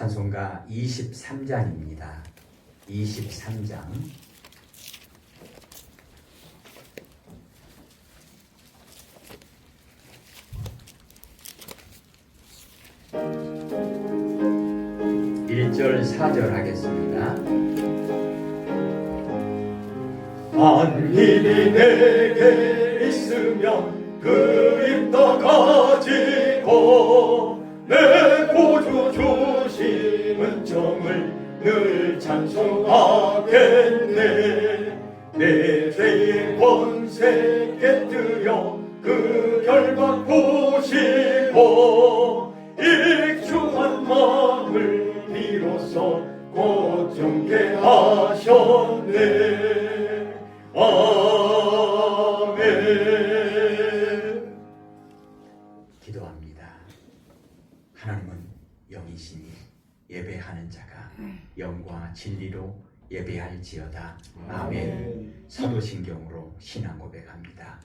찬송가 23장입니다. 23장. (1절) (4절) 하겠습니다. 만일이 내게 있으면 그 입도 가지고 내 구주 주신 은총을 늘 찬송하겠네. 내 죄의 권세 깨뜨려 그 결박 보시고 익중한 마음을 비로소 곧 정케 하셨네. 아멘. 기도합니다. 하나님은 영이시니 예배하는 자가 영과 진리로 예배할지어다. 아멘. 사도신경으로 신앙 고백합니다.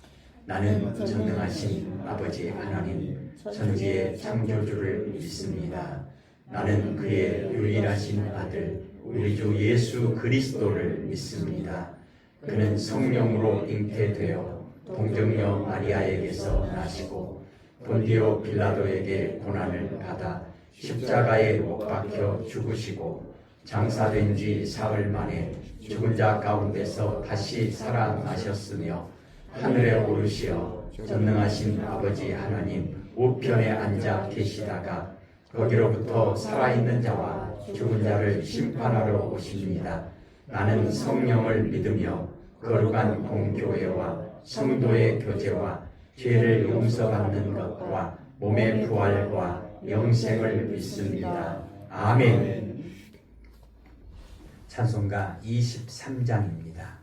나는 전능하신 아버지 하나님 천지의 창조주를 믿습니다. 나는 그의 유일하신 아들 우리 주 예수 그리스도를 믿습니다. 그는 성령으로 잉태되어 동정녀 마리아에게서 나시고 본디오 빌라도에게 고난을 받아 십자가에 못 박혀 죽으시고 장사된 지 사흘 만에 죽은 자 가운데서 다시 살아나셨으며 하늘에 오르시어 전능하신 아버지 하나님 우편에 앉아 계시다가 거기로부터 살아있는 자와 죽은 자를 심판하러 오십니다. 나는 성령을 믿으며 거룩한 공교회와 성도의 교제와 죄를 용서받는 것과 몸의 부활과 영생을 믿습니다. 아멘. 찬송가 23장입니다.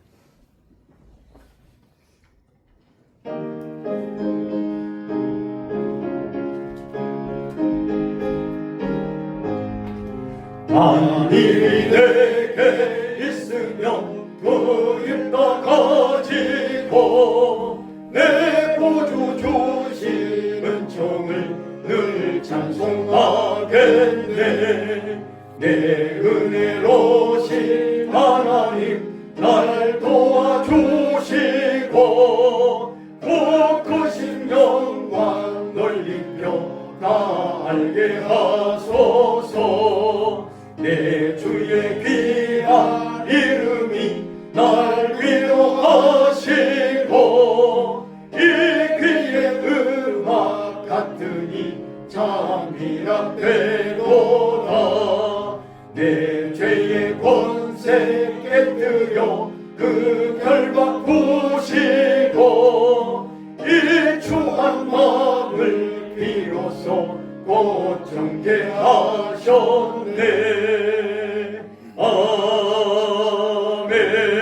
만일이 내게 있으면 그 입도 가지고 내 구주 주신 은총을 늘 찬송하겠네. 내 은혜로신 하나님 날 도와주시고 그 크신 영광 넓히며 다 알게 하소서. 내 주의 귀한 이름이 날 위로하시고 이 귀의 음악 같으니 참이라 되도다. 내 죄의 권세 깨뜨려 그 결박 보시고 이 추한 마음을 비로소 곧 정케 하셨네.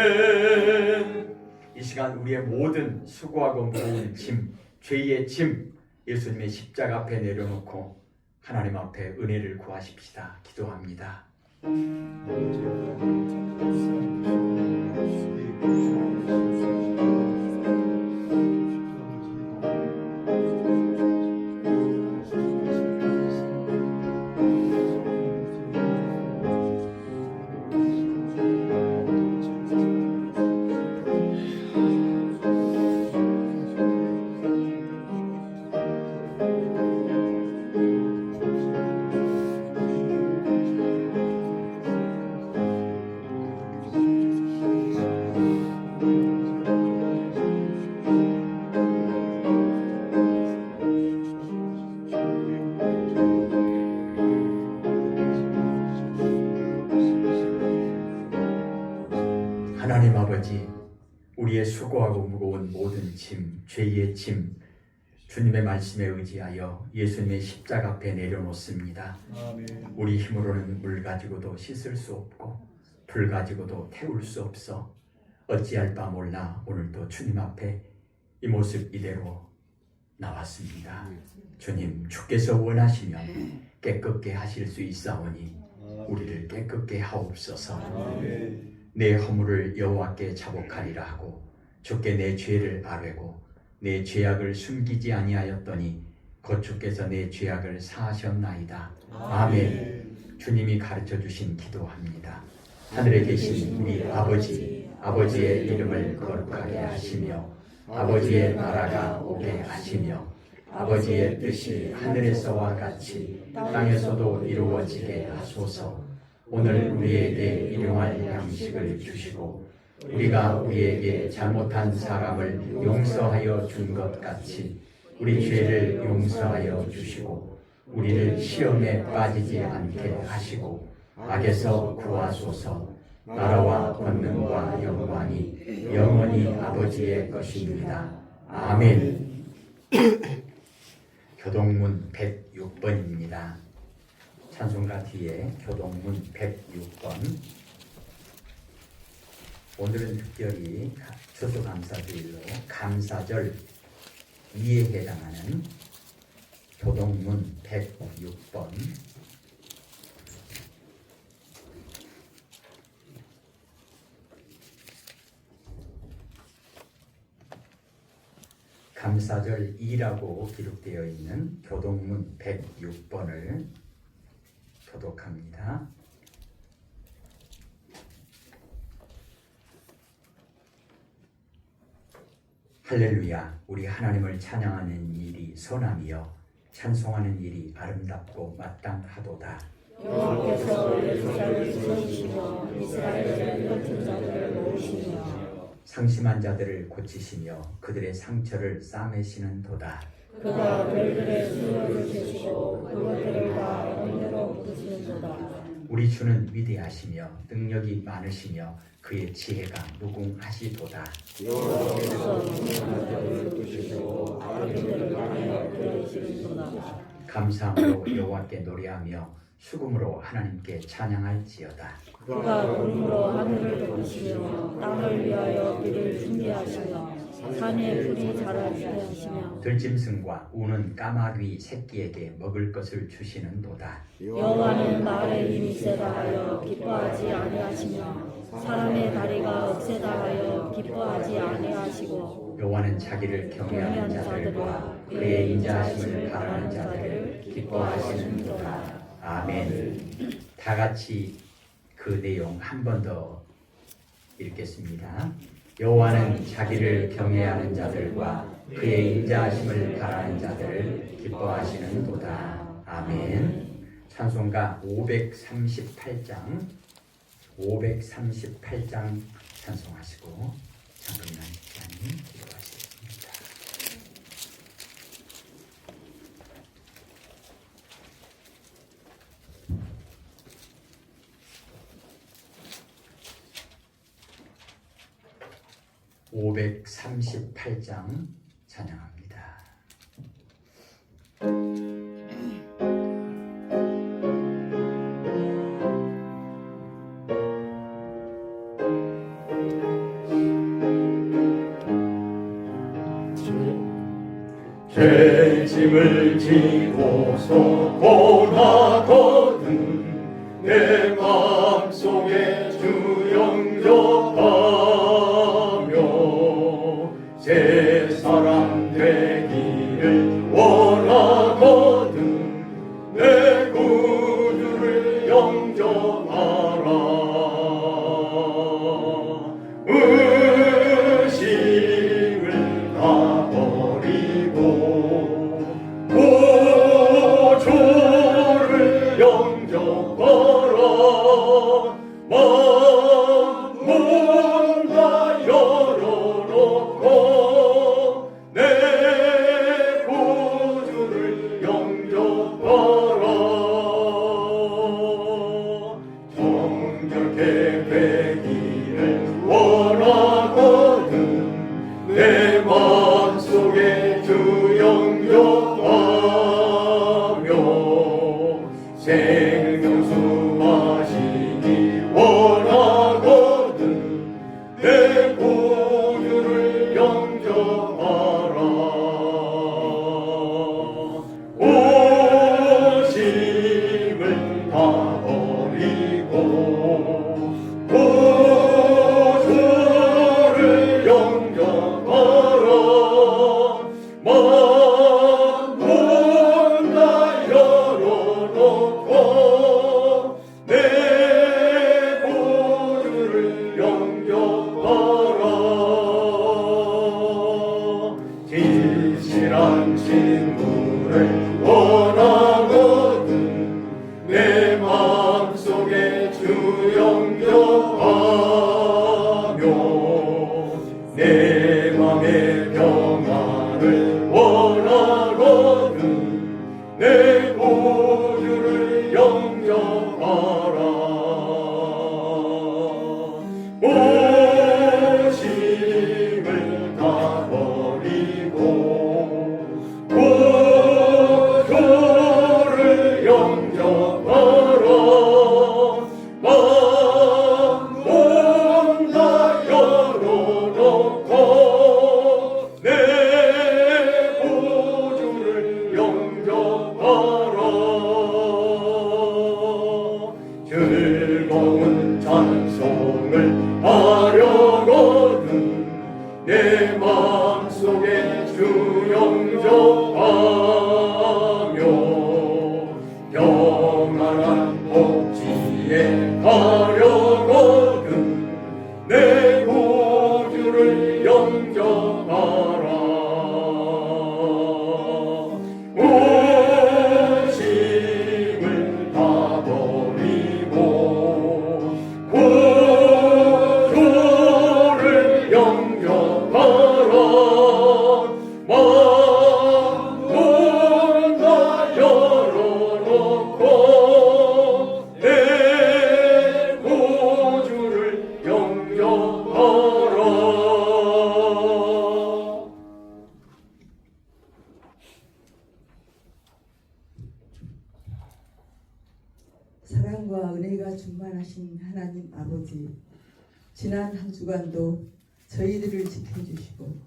아멘. 이 시간 우리의 모든 수고하고 무거운 짐, 죄의 짐 예수님의 십자가 앞에 내려놓고 하나님 앞에 은혜를 구하십시다. 기도합니다. 하나님 아버지, 우리의 수고하고 무거운 모든 짐, 죄의 짐, 주님의 말씀에 의지하여 예수님의 십자가 앞에 내려놓습니다. 아멘. 우리 힘으로는 물 가지고도 씻을 수 없고 불 가지고도 태울 수 없어 어찌할 바 몰라 오늘도 주님 앞에 이 모습 이대로 나왔습니다. 주님, 주께서 원하시면 깨끗게 하실 수 있사오니 우리를 깨끗게 하옵소서. 아멘. 내 허물을 여호와께 자복하리라 하고 주께 내 죄를 아뢰고 내 죄악을 숨기지 아니하였더니 곧 주께서 내 죄악을 사하셨나이다. 아멘. 주님이 가르쳐 주신 기도합니다. 하늘에 계신 우리 아버지, 아버지의 이름을 거룩하게 하시며 아버지의 나라가 오게 하시며 아버지의 뜻이 하늘에서와 같이 땅에서도 이루어지게 하소서. 오늘 우리에게 일용할 양식을 주시고 우리가 우리에게 잘못한 사람을 용서하여 준 것 같이 우리 죄를 용서하여 주시고 우리를 시험에 빠지지 않게 하시고 악에서 구하소서. 나라와 권능과 영광이 영원히 아버지의 것입니다. 아멘. 교동문 106번입니다. 찬송가 뒤에 교동문 106번. 오늘은 특별히 추수감사주일로 감사절 2에 해당하는 교동문 106번. 감사절 2라고 기록되어 있는 교동문 106번을 교독합니다. 할렐루야. 우리 하나님을 찬양하는 일이 선함이여 찬송하는 일이 아름답고 마땅하도다. 여호와께서 예루살렘을 세우시며 이스라엘을 흩은 자들을 모으시며 상심한 자들을 고치시며 그들의 상처를 싸매시는 도다. 그가 그들의 수요를 주시고 그것들을 다 언제로 붙이는도다. 우리 주는 위대하시며 능력이 많으시며 그의 지혜가 무궁하시도다. 여호와께서 충만한 자들을 부시고 악인들을 향하여 들으시는도다. 감사함으로 여호와께 노래하며 수금으로 하나님께 찬양할지어다. 그가 구름으로 하늘을 덮으시며 땅을 위하여 비를 준비하시며 산에 풀이 자라게 하시며 들짐승과 우는 까마귀 새끼에게 먹을 것을 주시는도다. 여호와는 말에 힘이 세다 하여 기뻐하지 아니하시며 사람의 다리가 억세다 하여 기뻐하지 아니하시고 여호와는 자기를 경외하는 자들과 그의 인자하심을 바라는 자들을 기뻐하시는도다. 아멘. 다 같이 그 내용 한 번 더 읽겠습니다. 여호와는 자기를 경외하는 자들과 그의 인자하심을 바라는 자들을 기뻐하시는도다. 아멘. 찬송가 538장 찬송하시고 잠깐만 기자님 기도하시겠습니다. (538장) 찬양합니다. 죄짐을 지고서 고나거든 내 맘속에 주 영접하며 새 사람 되기를 원하거든 내 구주를 영접하라. 의심을 다 버리고 구주를 영접하라. 마음을 다 열어놓고 내 구주를 영접하라. 정결케 되기를 원하거든 내 마음속에 주 영접하며 생명수 마시기 원하거든 내 구주를 영접하라. 오심을 다 버리고 구주를 영접하라. 마음을 다 열어놓고 마음속에 주 영접하며 내 맘의 평안을 원하거든 내 구주를 영접하라 모심을 다 버리고 구주를 영접하라 맘 온 다 열어놓고 내 구주를 영접하라 즐거운 찬송을 하려거든 내 마음속에 주 영접하며 평안한 복지에 가려거든 내 구주를 영접하라 무심을 다 버리고 구주를 영접하라 맘 온 다 열어놓고 내 구주를 영접하라 사랑과 은혜가 충만하신 하나님 아버지, 지난 한 주간도 저희들을 지켜주시고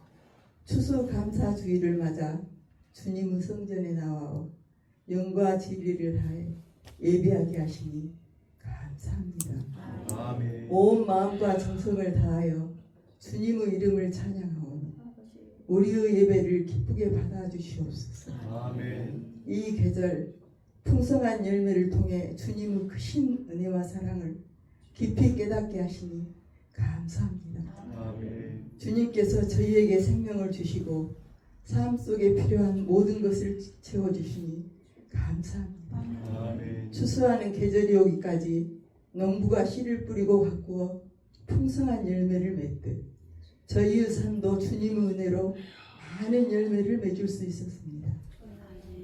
추수감사주의를 맞아 주님의 성전에 나와 영과 진리를 다해 예배하게 하시니 감사합니다. 아멘. 온 마음과 정성을 다하여 주님의 이름을 찬양하오니 우리의 예배를 기쁘게 받아주시옵소서. 아멘. 이 계절 풍성한 열매를 통해 주님의 크신 은혜와 사랑을 깊이 깨닫게 하시니 감사합니다. 아멘. 주님께서 저희에게 생명을 주시고 삶 속에 필요한 모든 것을 채워주시니 감사합니다. 아멘. 추수하는 계절이 오기까지 농부가 씨를 뿌리고 가꾸어 풍성한 열매를 맺듯 저희의 삶도 주님의 은혜로 많은 열매를 맺을 수 있었습니다.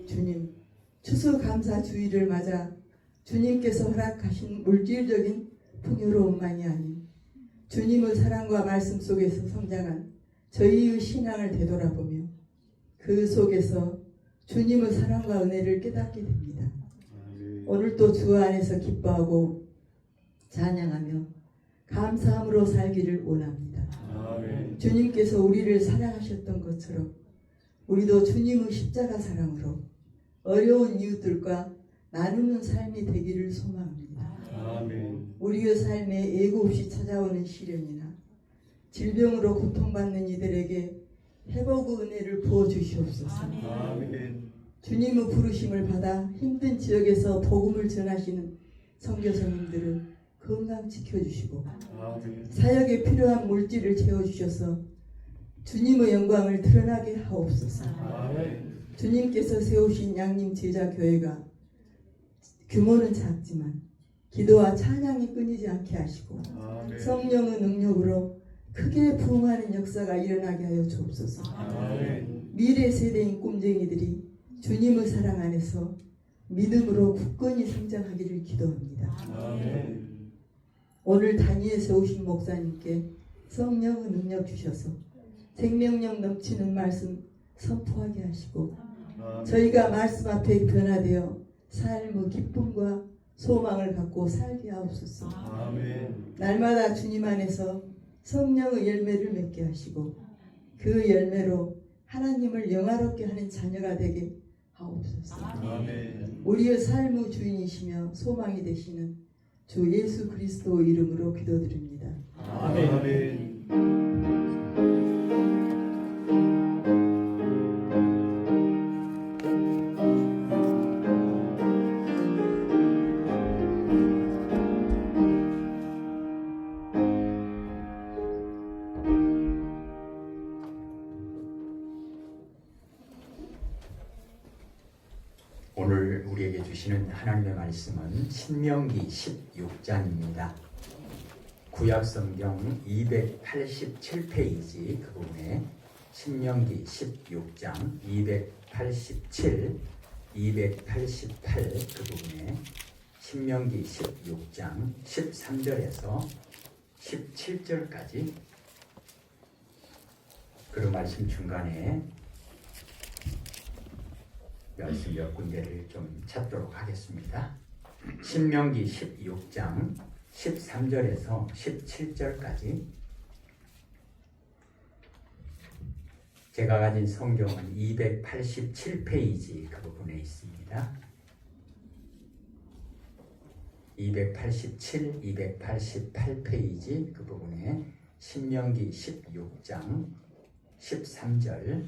주님, 추수감사주의를 맞아 주님께서 허락하신 물질적인 풍요로움만이 아닌 주님의 사랑과 말씀 속에서 성장한 저희의 신앙을 되돌아보며 그 속에서 주님의 사랑과 은혜를 깨닫게 됩니다. 오늘도 주 안에서 기뻐하고 찬양하며 감사함으로 살기를 원합니다. 아멘. 주님께서 우리를 사랑하셨던 것처럼 우리도 주님의 십자가 사랑으로 어려운 이웃들과 나누는 삶이 되기를 소망합니다. 아멘. 우리의 삶에 예고 없이 찾아오는 시련이나 질병으로 고통받는 이들에게 회복의 은혜를 부어주시옵소서. 아멘. 주님의 부르심을 받아 힘든 지역에서 복음을 전하시는 선교사님들을 건강 지켜주시고 아멘. 사역에 필요한 물질을 채워주셔서 주님의 영광을 드러나게 하옵소서. 아멘. 주님께서 세우신 양림 제자교회가 규모는 작지만 기도와 찬양이 끊이지 않게 하시고 아멘. 성령의 능력으로 크게 부흥하는 역사가 일어나게 하여 주옵소서. 아멘. 미래 세대인 꿈쟁이들이 주님의 사랑 안에서 믿음으로 굳건히 성장하기를 기도합니다. 아멘. 오늘 단위에 세우신 목사님께 성령의 능력 주셔서 생명력 넘치는 말씀 선포하게 하시고 저희가 말씀 앞에 변화되어 삶의 기쁨과 소망을 갖고 살게 하옵소서. 아멘. 날마다 주님 안에서 성령의 열매를 맺게 하시고 그 열매로 하나님을 영화롭게 하는 자녀가 되게 하옵소서. 아멘. 우리의 삶의 주인이시며 소망이 되시는 주 예수 그리스도 이름으로 기도드립니다. 아멘. 오늘 우리에게 주시는 하나님의 말씀은 신명기 16장입니다. 구약성경 287페이지 그 부분에 신명기 16장 287, 288 그 부분에 신명기 16장 13절에서 17절까지 그 말씀 중간에 말씀 몇 군데를 좀 찾도록 하겠습니다. 신명기 16장 13절에서 17절까지 제가 가진 성경은 287페이지 그 부분에 있습니다. 287, 288페이지 그 부분에 신명기 16장 13절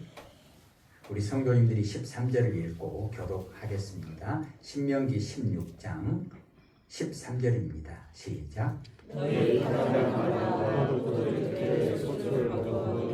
우리 성도님들이 13절을 읽고 교독하겠습니다. 신명기 16장 13절입니다. 시작. 너희 가장하라 그들의 소출을 거두어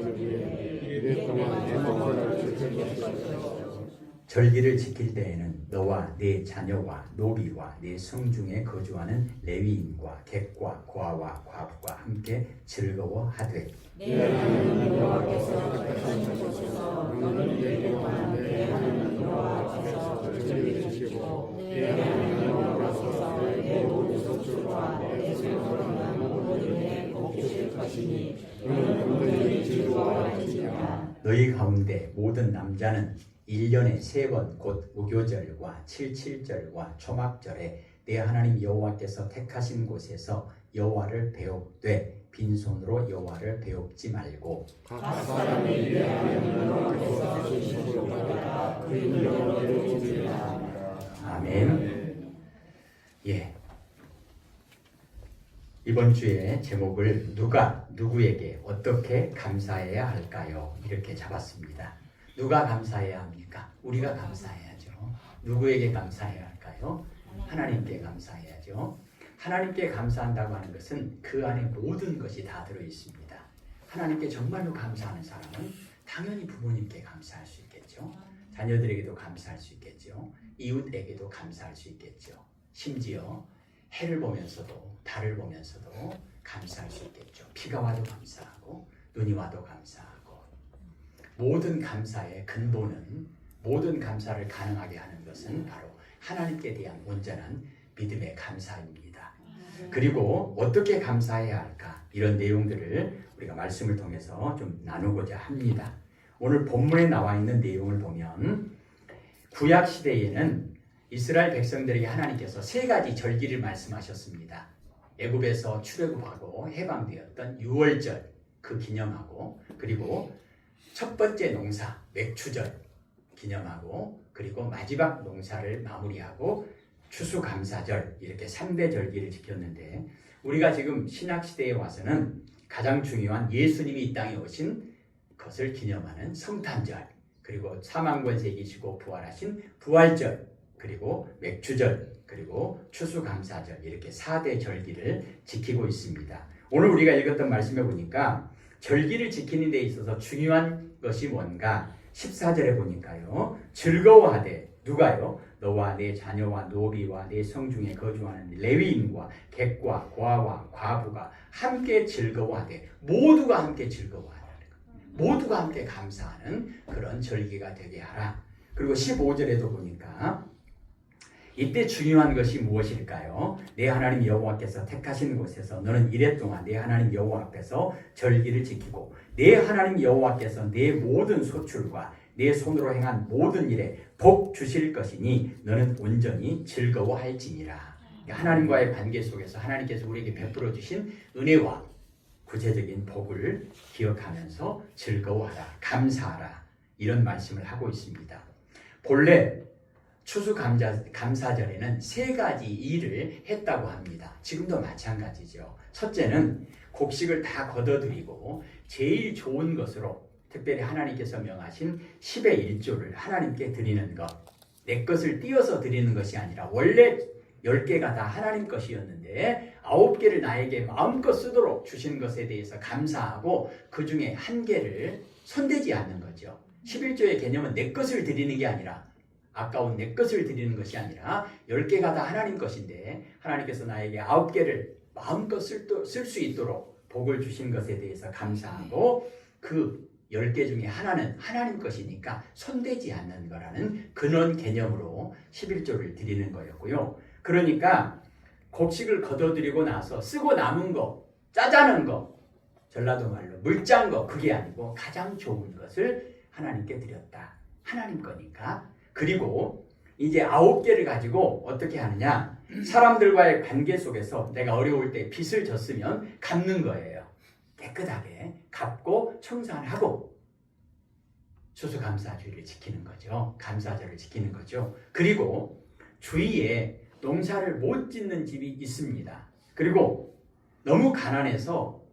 절기를 지킬 때에는 너와 네 자녀와 노비와 네 성중에 거주하는 레위인과 객과 고아와 과부가 함께 즐거워하되 내 하나님 여호와께서 택하신 곳에서 너는 내 동안 내 하나님 여호와 앞에서 절기를 지키고 내 하나님 여호와께서 내 모든 소출과 내 손으로 한 모든 일에 복 주실 것이니 너는 온전히 즐거워할지니라. 너희 가운데 모든 남자는 1년에 3번 곧 무교절과 칠칠절과 초막절에 내 하나님 여호와께서 택하신 곳에서 여호와를 배웁되 빈손으로 여호와를 배웁지 말고 각 사람이 내 하나님 여호와께서 주신 곳을 받아 그 이름으로 배웁지니라. 아멘. 예. 이번 주의 제목을 누가 누구에게 어떻게 감사해야 할까요? 이렇게 잡았습니다. 누가 감사해야 합니까? 우리가 감사해야죠. 누구에게 감사해야 할까요? 하나님께 감사해야죠. 하나님께 감사한다고 하는 것은 그 안에 모든 것이 다 들어있습니다. 하나님께 정말로 감사하는 사람은 당연히 부모님께 감사할 수 있겠죠. 자녀들에게도 감사할 수 있겠죠. 이웃에게도 감사할 수 있겠죠. 심지어 해를 보면서도 달을 보면서도 감사할 수 있겠죠. 비가 와도 감사하고 눈이 와도 감사하고 모든 감사의 근본은 모든 감사를 가능하게 하는 것은 바로 하나님께 대한 온전한 믿음의 감사입니다. 그리고 어떻게 감사해야 할까 이런 내용들을 우리가 말씀을 통해서 좀 나누고자 합니다. 오늘 본문에 나와 있는 내용을 보면 구약 시대에는 이스라엘 백성들에게 하나님께서 3가지 절기를 말씀하셨습니다. 애굽에서 출애굽하고 해방되었던 유월절 그 기념하고 그리고 첫 번째 농사 맥추절 기념하고 그리고 마지막 농사를 마무리하고 추수감사절 이렇게 3대 절기를 지켰는데 우리가 지금 신약시대에 와서는 가장 중요한 예수님이 이 땅에 오신 것을 기념하는 성탄절 그리고 사망권세 이기시고 부활하신 부활절 그리고 맥추절 그리고 추수감사절 이렇게 4대 절기를 지키고 있습니다. 오늘 우리가 읽었던 말씀에 보니까 절기를 지키는 데 있어서 중요한 것이 뭔가 14절에 보니까요. 즐거워하되 누가요? 너와 내 자녀와 노비와 내 성중에 거주하는 레위인과 객과 고아와 과부가 함께 즐거워하되 모두가 함께 즐거워하라. 모두가 함께 감사하는 그런 절기가 되게 하라. 그리고 15절에도 보니까 이때 중요한 것이 무엇일까요? 내 하나님 여호와께서 택하신 곳에서 너는 이래 동안 내 하나님 여호와 앞에서 절기를 지키고 내 하나님 여호와께서 내 모든 소출과 내 손으로 행한 모든 일에 복 주실 것이니 너는 온전히 즐거워할지니라. 하나님과의 관계 속에서 하나님께서 우리에게 베풀어 주신 은혜와 구체적인 복을 기억하면서 즐거워하라, 감사하라 이런 말씀을 하고 있습니다. 본래 추수감사절에는 3가지 일을 했다고 합니다. 지금도 마찬가지죠. 첫째는 곡식을 다 걷어들이고 제일 좋은 것으로 특별히 하나님께서 명하신 10의 1조를 하나님께 드리는 것. 내 것을 띄어서 드리는 것이 아니라 원래 10개가 다 하나님 것이었는데 9개를 나에게 마음껏 쓰도록 주신 것에 대해서 감사하고 그 중에 1개를 손대지 않는 거죠. 11조의 개념은 내 것을 드리는 게 아니라 아까운 내 것을 드리는 것이 아니라 10개가 다 하나님 것인데 하나님께서 나에게 9개를 마음껏 쓸 수 있도록 복을 주신 것에 대해서 감사하고 그 10개 중에 하나는 하나님 것이니까 손대지 않는 거라는 근원 개념으로 11조를 드리는 거였고요. 그러니까 곡식을 거둬들이고 나서 쓰고 남은 거, 짜자는 거, 전라도 말로 물짠 거, 그게 아니고 가장 좋은 것을 하나님께 드렸다. 하나님 거니까. 그리고 이제 9개를 가지고 어떻게 하느냐? 사람들과의 관계 속에서 내가 어려울 때 빚을 졌으면 갚는 거예요. 깨끗하게 갚고 청산하고 추수감사주의를 지키는 거죠. 감사절을 지키는 거죠. 그리고 주위에 농사를 못 짓는 집이 있습니다. 그리고 너무 가난해서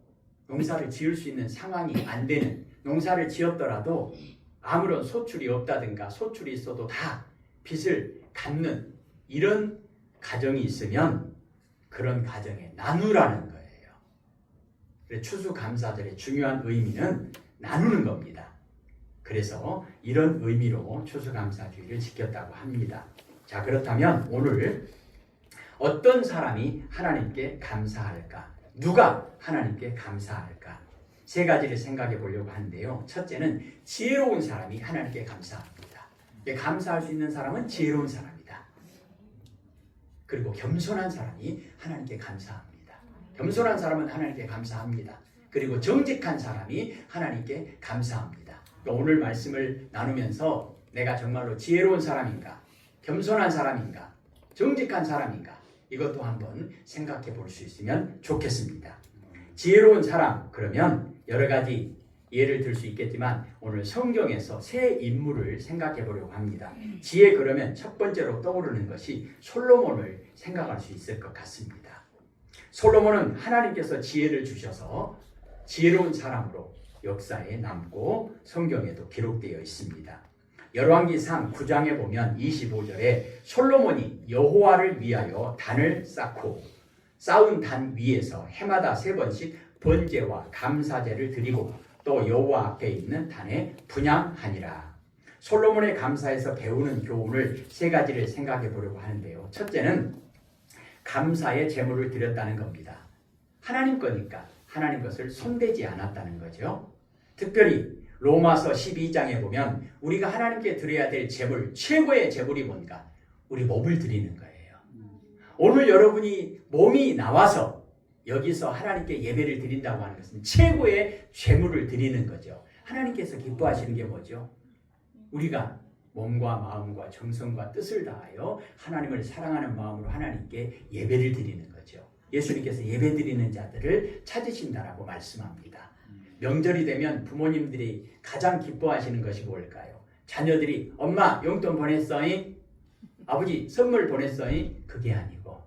농사를 지을 수 있는 상황이 안 되는, 농사를 지었더라도 아무런 소출이 없다든가 소출이 있어도 다 빚을 갚는 이런 가정이 있으면 그런 가정에 나누라는 거예요. 그래서 추수감사절의 중요한 의미는 나누는 겁니다. 그래서 이런 의미로 추수감사주의를 지켰다고 합니다. 자, 그렇다면 오늘 어떤 사람이 하나님께 감사할까? 누가 하나님께 감사할까? 세 가지를 생각해 보려고 하는데요. 첫째는 지혜로운 사람이 하나님께 감사합니다. 감사할 수 있는 사람은 지혜로운 사람이다. 그리고 겸손한 사람이 하나님께 감사합니다. 겸손한 사람은 하나님께 감사합니다. 그리고 정직한 사람이 하나님께 감사합니다. 그러니까 오늘 말씀을 나누면서 내가 정말로 지혜로운 사람인가? 겸손한 사람인가? 정직한 사람인가? 이것도 한번 생각해 볼 수 있으면 좋겠습니다. 지혜로운 사람, 그러면 여러 가지 예를 들 수 있겠지만 오늘 성경에서 세 인물을 생각해 보려고 합니다. 지혜 그러면 첫 번째로 떠오르는 것이 솔로몬을 생각할 수 있을 것 같습니다. 솔로몬은 하나님께서 지혜를 주셔서 지혜로운 사람으로 역사에 남고 성경에도 기록되어 있습니다. 열왕기상 9장에 보면 25절에 솔로몬이 여호와를 위하여 단을 쌓고 쌓은 단 위에서 해마다 3번씩 번제와 감사제를 드리고 또 여호와 앞에 있는 단에 분향하니라. 솔로몬의 감사에서 배우는 교훈을 세 가지를 생각해 보려고 하는데요. 첫째는 감사의 제물을 드렸다는 겁니다. 하나님 거니까 하나님 것을 손대지 않았다는 거죠. 특별히 로마서 12장에 보면 우리가 하나님께 드려야 될 제물, 최고의 제물이 뭔가? 우리 몸을 드리는 거예요. 오늘 여러분이 몸이 나와서 여기서 하나님께 예배를 드린다고 하는 것은 최고의 제물을 드리는 거죠. 하나님께서 기뻐하시는 게 뭐죠? 우리가 몸과 마음과 정성과 뜻을 다하여 하나님을 사랑하는 마음으로 하나님께 예배를 드리는 거죠. 예수님께서 예배 드리는 자들을 찾으신다라고 말씀합니다. 명절이 되면 부모님들이 가장 기뻐하시는 것이 뭘까요? 자녀들이 엄마 용돈 보냈어잉? 아버지 선물 보냈어잉? 그게 아니고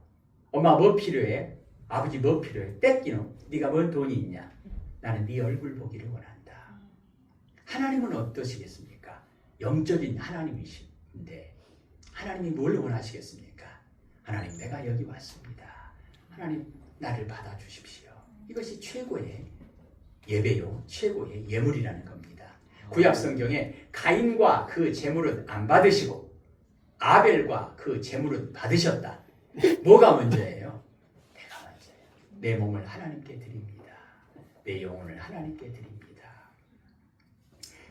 엄마 뭐 필요해? 아버지 뭐 필요해? 떼끼노? 네가 뭔 돈이 있냐? 나는 네 얼굴 보기를 원한다. 하나님은 어떠시겠습니까? 영적인 하나님이신데 하나님이 뭘 원하시겠습니까? 하나님 내가 여기 왔습니다. 하나님 나를 받아주십시오. 이것이 최고의 예배요, 최고의 예물이라는 겁니다. 구약 성경에 가인과 그 제물은 안 받으시고 아벨과 그 제물은 받으셨다. 뭐가 먼저예요? 내가 먼저예요. 내 몸을 하나님께 드립니다. 내 영혼을 하나님께 드립니다.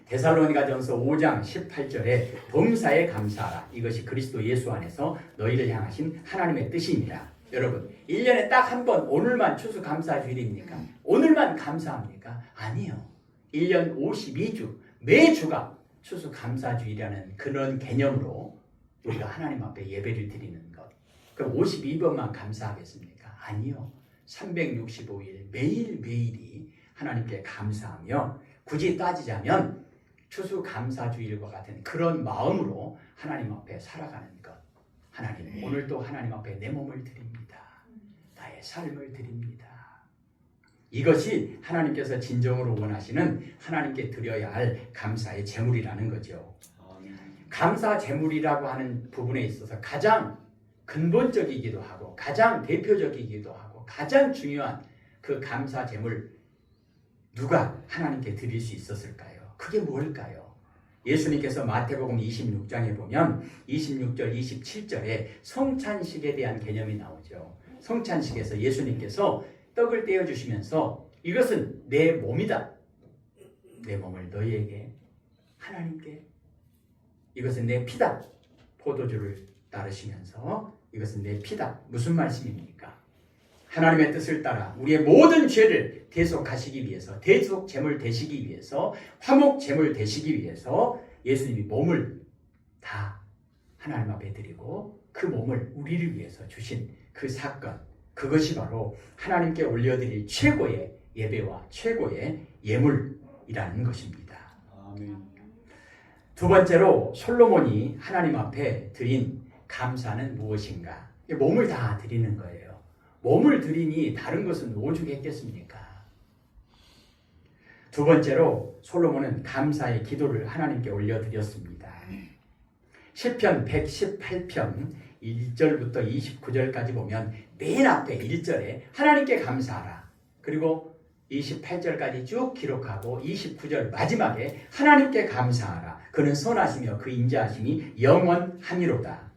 데살로니가전서 5장 18절에 범사에 감사하라. 이것이 그리스도 예수 안에서 너희를 향하신 하나님의 뜻이니라. 여러분 1년에 딱 한 번 오늘만 추수감사주일입니까? 오늘만 감사합니까? 아니요. 1년 52주 매주가 추수감사주일이라는 그런 개념으로 우리가 하나님 앞에 예배를 드리는 것. 그럼 52번만 감사하겠습니까? 아니요. 365일 매일매일이 하나님께 감사하며 굳이 따지자면 추수감사주일과 같은 그런 마음으로 하나님 앞에 살아가는 것. 하나님 오늘도 하나님 앞에 내 몸을 드립니다. 나의 삶을 드립니다. 이것이 하나님께서 진정으로 원하시는 하나님께 드려야 할 감사의 제물이라는 거죠. 감사 제물이라고 하는 부분에 있어서 가장 근본적이기도 하고 가장 대표적이기도 하고 가장 중요한 그 감사 제물 누가 하나님께 드릴 수 있었을까요? 그게 뭘까요? 예수님께서 마태복음 26장에 보면 26절, 27절에 성찬식에 대한 개념이 나오죠. 성찬식에서 예수님께서 떡을 떼어주시면서 이것은 내 몸이다. 내 몸을 너희에게 하나님께 이것은 내 피다. 포도주를 따르시면서 이것은 내 피다. 무슨 말씀입니까? 하나님의 뜻을 따라 우리의 모든 죄를 대속하시기 위해서, 대속 제물 되시기 위해서, 화목 제물 되시기 위해서 예수님이 몸을 다 하나님 앞에 드리고 그 몸을 우리를 위해서 주신 그 사건, 그것이 바로 하나님께 올려드릴 최고의 예배와 최고의 예물이라는 것입니다. 아멘. 두 번째로 솔로몬이 하나님 앞에 드린 감사는 무엇인가? 몸을 다 드리는 거예요. 몸을 드리니 다른 것은 오죽했겠습니까? 두 번째로 솔로몬은 감사의 기도를 하나님께 올려드렸습니다. 시편 118편 1절부터 29절까지 보면 맨 앞에 1절에 하나님께 감사하라. 그리고 28절까지 쭉 기록하고 29절 마지막에 하나님께 감사하라. 그는 선하시며 그 인자하심이 영원하니로다.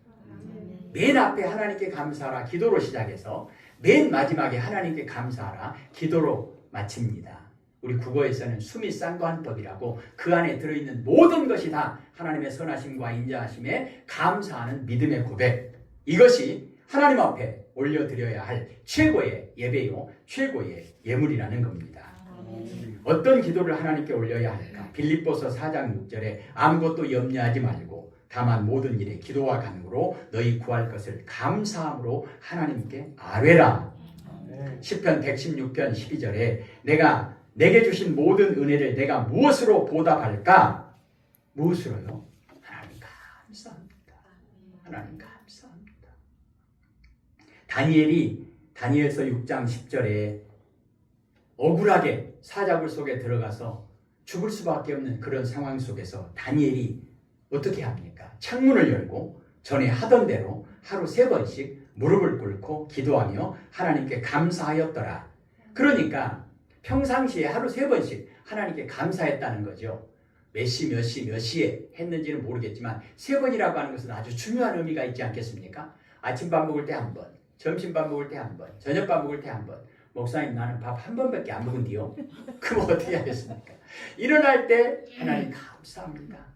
맨 앞에 하나님께 감사하라 기도로 시작해서 맨 마지막에 하나님께 감사하라 기도로 마칩니다. 우리 국어에서는 수미상관법이라고 그 안에 들어있는 모든 것이 다 하나님의 선하심과 인자하심에 감사하는 믿음의 고백, 이것이 하나님 앞에 올려드려야 할 최고의 예배요 최고의 예물이라는 겁니다. 어떤 기도를 하나님께 올려야 할까? 빌립보서 4장 6절에 아무것도 염려하지 말고 다만 모든 일에 기도와 간구로 너희 구할 것을 감사함으로 하나님께 아뢰라. 시편 116편 12절에 내게 주신 모든 은혜를 내가 무엇으로 보답할까? 무엇으로요? 하나님 감사합니다. 하나님 감사합니다. 다니엘이 다니엘서 6장 10절에 억울하게 사자굴 속에 들어가서 죽을 수밖에 없는 그런 상황 속에서 다니엘이 어떻게 합니까? 창문을 열고 전에 하던 대로 하루 3번씩 무릎을 꿇고 기도하며 하나님께 감사하였더라. 그러니까 평상시에 하루 3번씩 하나님께 감사했다는 거죠. 몇 시에 했는지는 모르겠지만 3번이라고 하는 것은 아주 중요한 의미가 있지 않겠습니까? 아침밥 먹을 때 1번, 점심밥 먹을 때 1번, 저녁밥 먹을 때 1번. 목사님 나는 밥 1번밖에 안 먹은디요? 그럼 어떻게 하겠습니까? 일어날 때 하나님 감사합니다.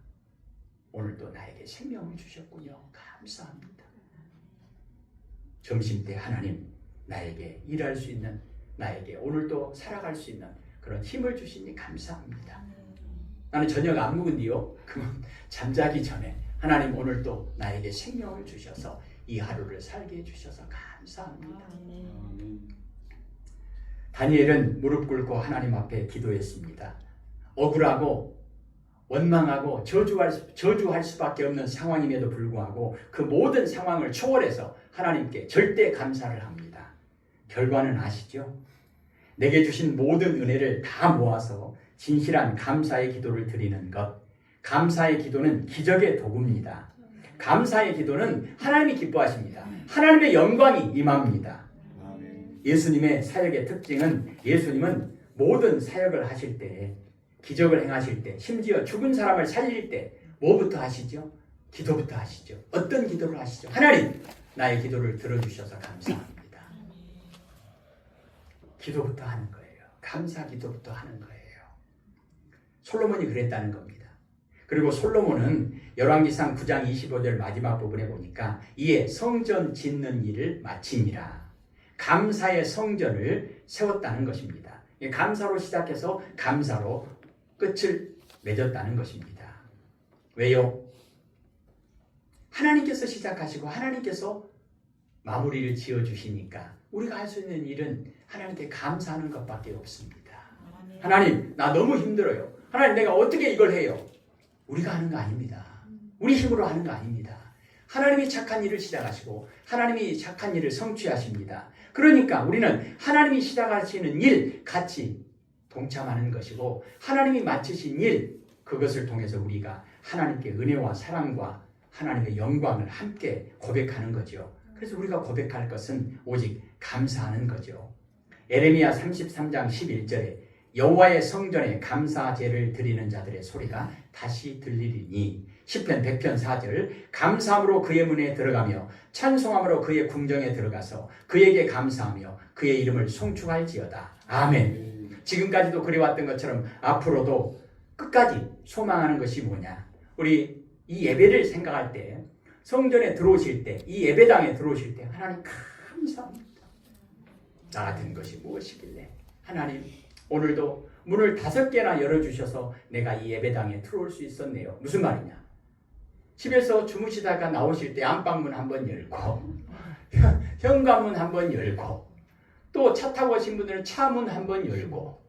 오늘도 나에게 생명을 주셨군요. 감사합니다. 점심때 하나님 나에게 일할 수 있는, 나에게 오늘도 살아갈 수 있는 그런 힘을 주시니 감사합니다. 나는 저녁 안 먹은디요? 그러면 잠자기 전에 하나님 오늘도 나에게 생명을 주셔서 이 하루를 살게 해주셔서 감사합니다. 다니엘은 무릎 꿇고 하나님 앞에 기도했습니다. 억울하고 원망하고 저주할 수밖에 없는 상황임에도 불구하고 그 모든 상황을 초월해서 하나님께 절대 감사를 합니다. 결과는 아시죠? 내게 주신 모든 은혜를 다 모아서 진실한 감사의 기도를 드리는 것. 감사의 기도는 기적의 도구입니다. 감사의 기도는 하나님이 기뻐하십니다. 하나님의 영광이 임합니다. 예수님의 사역의 특징은 예수님은 모든 사역을 하실 때, 기적을 행하실 때, 심지어 죽은 사람을 살릴 때 뭐부터 하시죠? 기도부터 하시죠. 어떤 기도를 하시죠? 하나님, 나의 기도를 들어주셔서 감사합니다. 기도부터 하는 거예요. 감사 기도부터 하는 거예요. 솔로몬이 그랬다는 겁니다. 그리고 솔로몬은 열왕기상 9장 25절 마지막 부분에 보니까 이에 성전 짓는 일을 마치니라. 감사의 성전을 세웠다는 것입니다. 감사로 시작해서 감사로 끝을 맺었다는 것입니다. 왜요? 하나님께서 시작하시고 하나님께서 마무리를 지어주시니까 우리가 할 수 있는 일은 하나님께 감사하는 것밖에 없습니다. 하나님, 나 너무 힘들어요. 하나님, 내가 어떻게 이걸 해요? 우리가 하는 거 아닙니다. 우리 힘으로 하는 거 아닙니다. 하나님이 착한 일을 시작하시고 하나님이 착한 일을 성취하십니다. 그러니까 우리는 하나님이 시작하시는 일 같이 동참하는 것이고 하나님이 마치신 일, 그것을 통해서 우리가 하나님께 은혜와 사랑과 하나님의 영광을 함께 고백하는 거죠. 그래서 우리가 고백할 것은 오직 감사하는 거죠. 에레미야 33장 11절에 여호와의 성전에 감사제를 드리는 자들의 소리가 다시 들리리니 시편 100편 4절 감사함으로 그의 문에 들어가며 찬송함으로 그의 궁정에 들어가서 그에게 감사하며 그의 이름을 송축할지어다. 아멘. 지금까지도 그래왔던 것처럼 앞으로도 끝까지 소망하는 것이 뭐냐? 우리 이 예배를 생각할 때 성전에 들어오실 때 이 예배당에 들어오실 때 하나님 감사합니다. 나 같은 것이 무엇이길래 하나님 오늘도 문을 5개나 열어주셔서 내가 이 예배당에 들어올 수 있었네요. 무슨 말이냐? 집에서 주무시다가 나오실 때 안방문 한번 열고 현관문 한번 열고 또 차 타고 오신 분들은 차문 한번 열고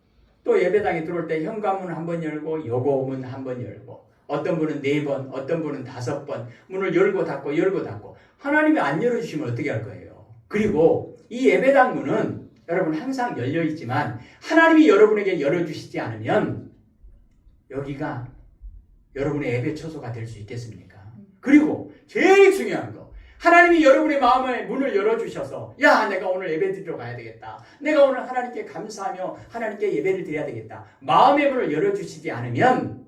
또 예배당에 들어올 때 현관문 한번 열고 여고문 한번 열고 어떤 분은 4번 어떤 분은 5번 문을 열고 닫고 하나님이 안 열어주시면 어떻게 할 거예요? 그리고 이 예배당 문은 여러분 항상 열려 있지만 하나님이 여러분에게 열어주시지 않으면 여기가 여러분의 예배 처소가 될 수 있겠습니까? 그리고 제일 중요한 거 하나님이 여러분의 마음의 문을 열어주셔서 야 내가 오늘 예배 드리러 가야 되겠다. 내가 오늘 하나님께 감사하며 하나님께 예배를 드려야 되겠다. 마음의 문을 열어주시지 않으면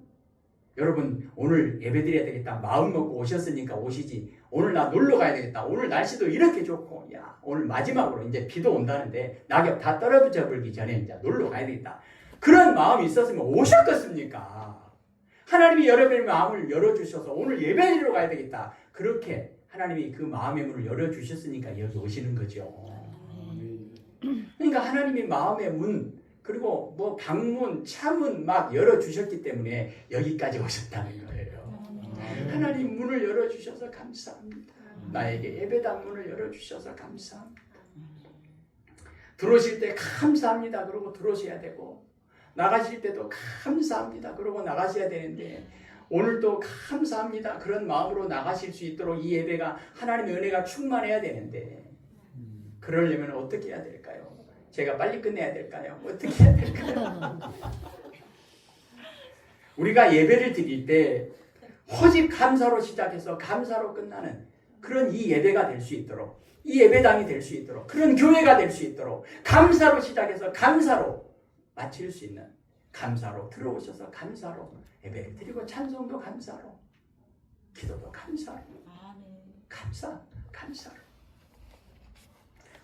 여러분 오늘 예배 드려야 되겠다. 마음 먹고 오셨으니까 오시지. 오늘 나 놀러 가야 되겠다. 오늘 날씨도 이렇게 좋고 야 오늘 마지막으로 이제 비도 온다는데 낙엽 다 떨어져 버리기 전에 이제 놀러 가야 되겠다. 그런 마음이 있었으면 오셨겠습니까? 하나님이 여러분의 마음을 열어주셔서 오늘 예배 드리러 가야 되겠다. 그렇게 하나님이 그 마음의 문을 열어주셨으니까 여기 오시는 거죠. 그러니까 하나님이 마음의 문 그리고 뭐 방문, 차문 막 열어주셨기 때문에 여기까지 오셨다는 거예요. 하나님 문을 열어주셔서 감사합니다. 나에게 예배당 문을 열어주셔서 감사합니다. 들어오실 때 감사합니다. 그러고 들어오셔야 되고 나가실 때도 감사합니다. 그러고 나가셔야 되는데 오늘도 감사합니다. 그런 마음으로 나가실 수 있도록 이 예배가 하나님의 은혜가 충만해야 되는데 그러려면 어떻게 해야 될까요? 제가 빨리 끝내야 될까요? 어떻게 해야 될까요? 우리가 예배를 드릴 때 오직 감사로 시작해서 감사로 끝나는 그런 이 예배가 될 수 있도록 이 예배당이 될 수 있도록 그런 교회가 될 수 있도록 감사로 시작해서 감사로 마칠 수 있는 감사로 들어오셔서 감사로 예배를 드리고 찬송도 감사로 기도도 감사로 감사로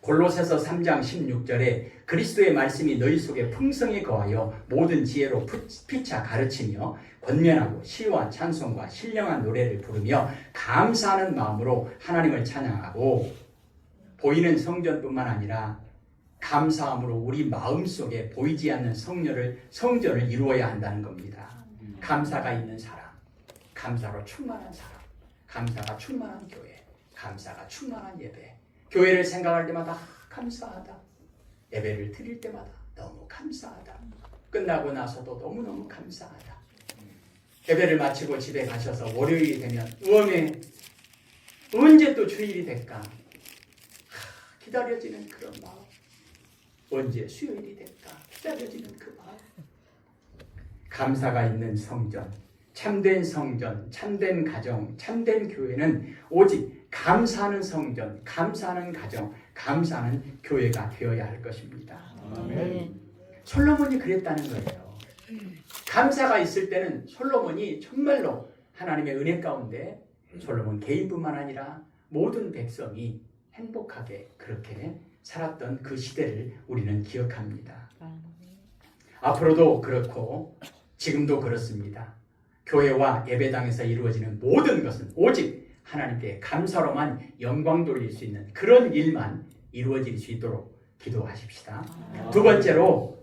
골로새서 3장 16절에 그리스도의 말씀이 너희 속에 풍성히 거하여 모든 지혜로 피차 가르치며 권면하고 시와 찬송과 신령한 노래를 부르며 감사하는 마음으로 하나님을 찬양하고 보이는 성전뿐만 아니라 감사함으로 우리 마음속에 보이지 않는 성전을 이루어야 한다는 겁니다. 감사가 있는 사람, 감사로 충만한 사람, 감사가 충만한 교회, 감사가 충만한 예배. 교회를 생각할 때마다 감사하다. 예배를 드릴 때마다 너무 감사하다. 끝나고 나서도 너무너무 감사하다. 예배를 마치고 집에 가셔서 월요일이 되면 우엄에 언제 또 주일이 될까? 기다려지는 그런 마음. 언제 수요일이 될까? 기다려지는 그 마음. 감사가 있는 성전, 참된 가정, 참된 교회는 오직 감사하는 성전, 감사하는 가정, 감사하는 교회가 되어야 할 것입니다. 아멘. 솔로몬이 그랬다는 거예요. 감사가 있을 때는 솔로몬이 정말로 하나님의 은혜 가운데 솔로몬 개인뿐만 아니라 모든 백성이 행복하게 그렇게 살았던 그 시대를 우리는 기억합니다. 앞으로도 그렇고 지금도 그렇습니다. 교회와 예배당에서 이루어지는 모든 것은 오직 하나님께 감사로만 영광 돌릴 수 있는 그런 일만 이루어질 수 있도록 기도하십시다. 두 번째로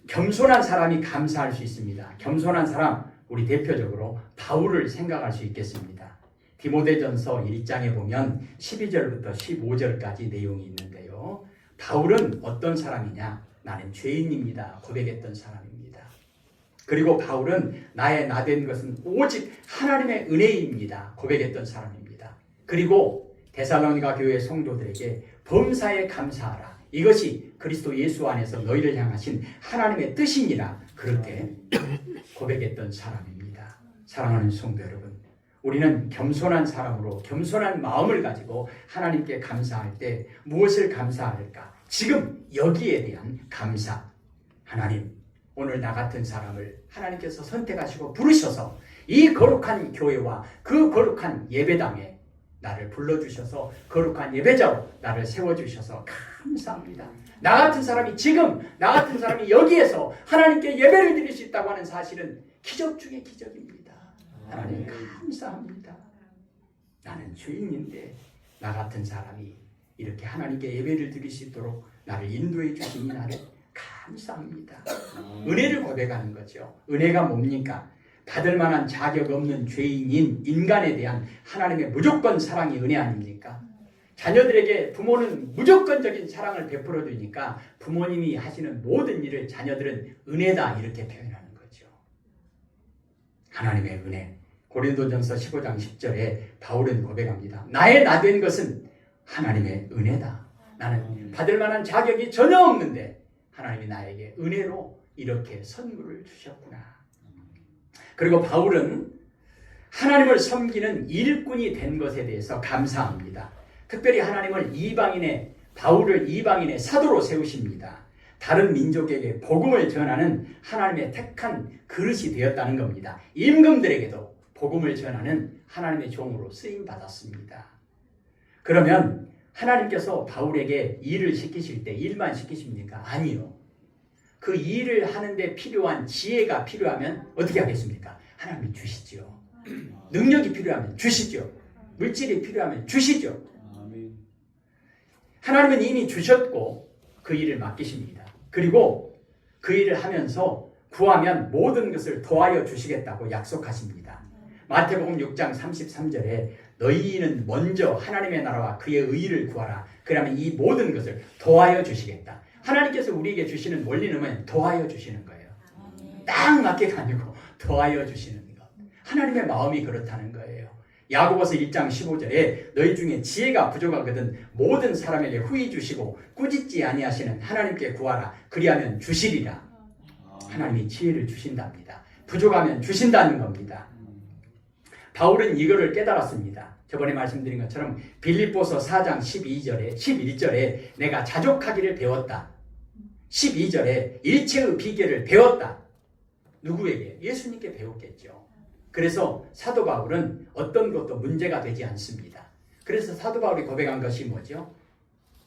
겸손한 사람이 감사할 수 있습니다. 겸손한 사람, 우리 대표적으로 바울을 생각할 수 있겠습니다. 디모데전서 1장에 보면 12절부터 15절까지 내용이 있는데요. 바울은 어떤 사람이냐? 나는 죄인입니다. 고백했던 사람입니다. 그리고 바울은 나의 나된 것은 오직 하나님의 은혜입니다. 고백했던 사람입니다. 그리고 데살로니가 교회 성도들에게 범사에 감사하라. 이것이 그리스도 예수 안에서 너희를 향하신 하나님의 뜻이니라. 그렇게 고백했던 사람입니다. 사랑하는 성도 여러분, 우리는 겸손한 사람으로 겸손한 마음을 가지고 하나님께 감사할 때 무엇을 감사할까? 지금 여기에 대한 감사. 하나님, 오늘 나 같은 사람을 하나님께서 선택하시고 부르셔서 이 거룩한 교회와 그 거룩한 예배당에 나를 불러주셔서 거룩한 예배자로 나를 세워주셔서 감사합니다. 나 같은 사람이 지금 나 같은 사람이 여기에서 하나님께 예배를 드릴 수 있다고 하는 사실은 기적 중의 기적입니다. 하나님 감사합니다. 나는 죄인인데 나 같은 사람이 이렇게 하나님께 예배를 드릴 수 있도록 나를 인도해 주신 이 나를 감사합니다. 은혜를 고백하는 거죠. 은혜가 뭡니까? 받을 만한 자격 없는 죄인인 인간에 대한 하나님의 무조건 사랑이 은혜 아닙니까? 자녀들에게 부모는 무조건적인 사랑을 베풀어 주니까 부모님이 하시는 모든 일을 자녀들은 은혜다 이렇게 표현하는 거죠. 하나님의 은혜. 고린도전서 15장 10절에 바울은 고백합니다. 나의 나 된 것은 하나님의 은혜다. 나는 받을 만한 자격이 전혀 없는데 하나님이 나에게 은혜로 이렇게 선물을 주셨구나. 그리고 바울은 하나님을 섬기는 일꾼이 된 것에 대해서 감사합니다. 특별히 하나님은 바울을 이방인의 사도로 세우십니다. 다른 민족에게 복음을 전하는 하나님의 택한 그릇이 되었다는 겁니다. 임금들에게도 복음을 전하는 하나님의 종으로 쓰임 받았습니다. 그러면 하나님께서 바울에게 일을 시키실 때 일만 시키십니까? 아니요. 그 일을 하는데 필요한 지혜가 필요하면 어떻게 하겠습니까? 하나님이 주시죠. 능력이 필요하면 주시죠. 물질이 필요하면 주시죠. 하나님은 이미 주셨고 그 일을 맡기십니다. 그리고 그 일을 하면서 구하면 모든 것을 도와여 주시겠다고 약속하십니다. 마태복음 6장 33절에 너희는 먼저 하나님의 나라와 그의 의의를 구하라. 그러면 이 모든 것을 도와여 주시겠다. 하나님께서 우리에게 주시는 원리는 도와여 주시는 거예요. 딱 맞게가 아니고 도와여 주시는 것. 하나님의 마음이 그렇다는 거예요. 야고보서 1장 15절에 너희 중에 지혜가 부족하거든 모든 사람에게 후히 주시고 꾸짖지 아니하시는 하나님께 구하라. 그리하면 주시리라. 하나님이 지혜를 주신답니다. 부족하면 주신다는 겁니다. 바울은 이거를 깨달았습니다. 저번에 말씀드린 것처럼 빌립보서 4장 11절에 내가 자족하기를 배웠다. 12절에 일체의 비결을 배웠다. 누구에게? 예수님께 배웠겠죠. 그래서 사도 바울은 어떤 것도 문제가 되지 않습니다. 그래서 사도 바울이 고백한 것이 뭐죠?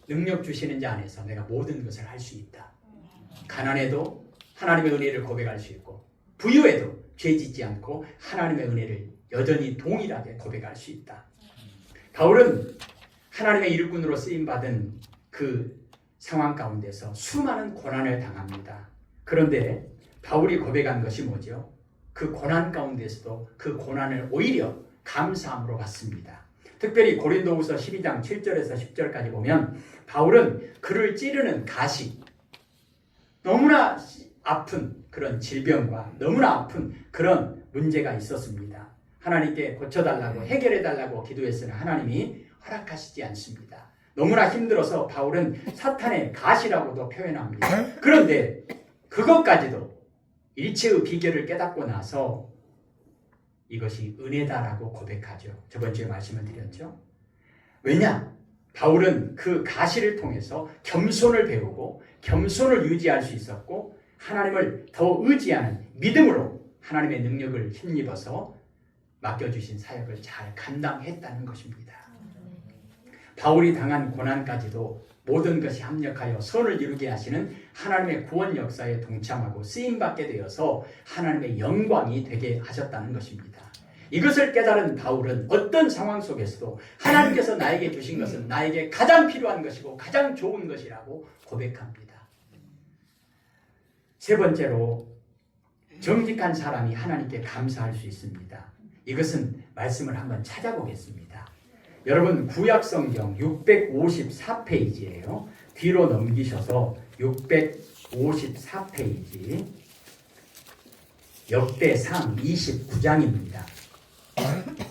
능력 주시는 자 안에서 내가 모든 것을 할 수 있다. 가난해도 하나님의 은혜를 고백할 수 있고 부유해도 죄 짓지 않고 하나님의 은혜를 여전히 동일하게 고백할 수 있다. 바울은 하나님의 일꾼으로 쓰임받은 그 상황 가운데서 수많은 고난을 당합니다. 그런데 바울이 고백한 것이 뭐죠? 그 고난 가운데서도 그 고난을 오히려 감사함으로 받습니다. 특별히 고린도후서 12장 7절에서 10절까지 보면 바울은 그를 찌르는 가시, 너무나 아픈 그런 질병과 너무나 아픈 그런 문제가 있었습니다. 하나님께 고쳐달라고 해결해달라고 기도했으나 하나님이 허락하시지 않습니다. 너무나 힘들어서 바울은 사탄의 가시라고도 표현합니다. 그런데 그것까지도 일체의 비결을 깨닫고 나서 이것이 은혜다라고 고백하죠. 저번 주에 말씀을 드렸죠. 왜냐? 바울은 그 가시를 통해서 겸손을 배우고 겸손을 유지할 수 있었고 하나님을 더 의지하는 믿음으로 하나님의 능력을 힘입어서 맡겨주신 사역을 잘 감당했다는 것입니다. 바울이 당한 고난까지도 모든 것이 합력하여 선을 이루게 하시는 하나님의 구원 역사에 동참하고 쓰임받게 되어서 하나님의 영광이 되게 하셨다는 것입니다. 이것을 깨달은 바울은 어떤 상황 속에서도 하나님께서 나에게 주신 것은 나에게 가장 필요한 것이고 가장 좋은 것이라고 고백합니다. 세 번째로 정직한 사람이 하나님께 감사할 수 있습니다. 이것은 말씀을 한번 찾아보겠습니다. 여러분 구약성경 654페이지예요. 뒤로 넘기셔서 654페이지 역대상 29장입니다.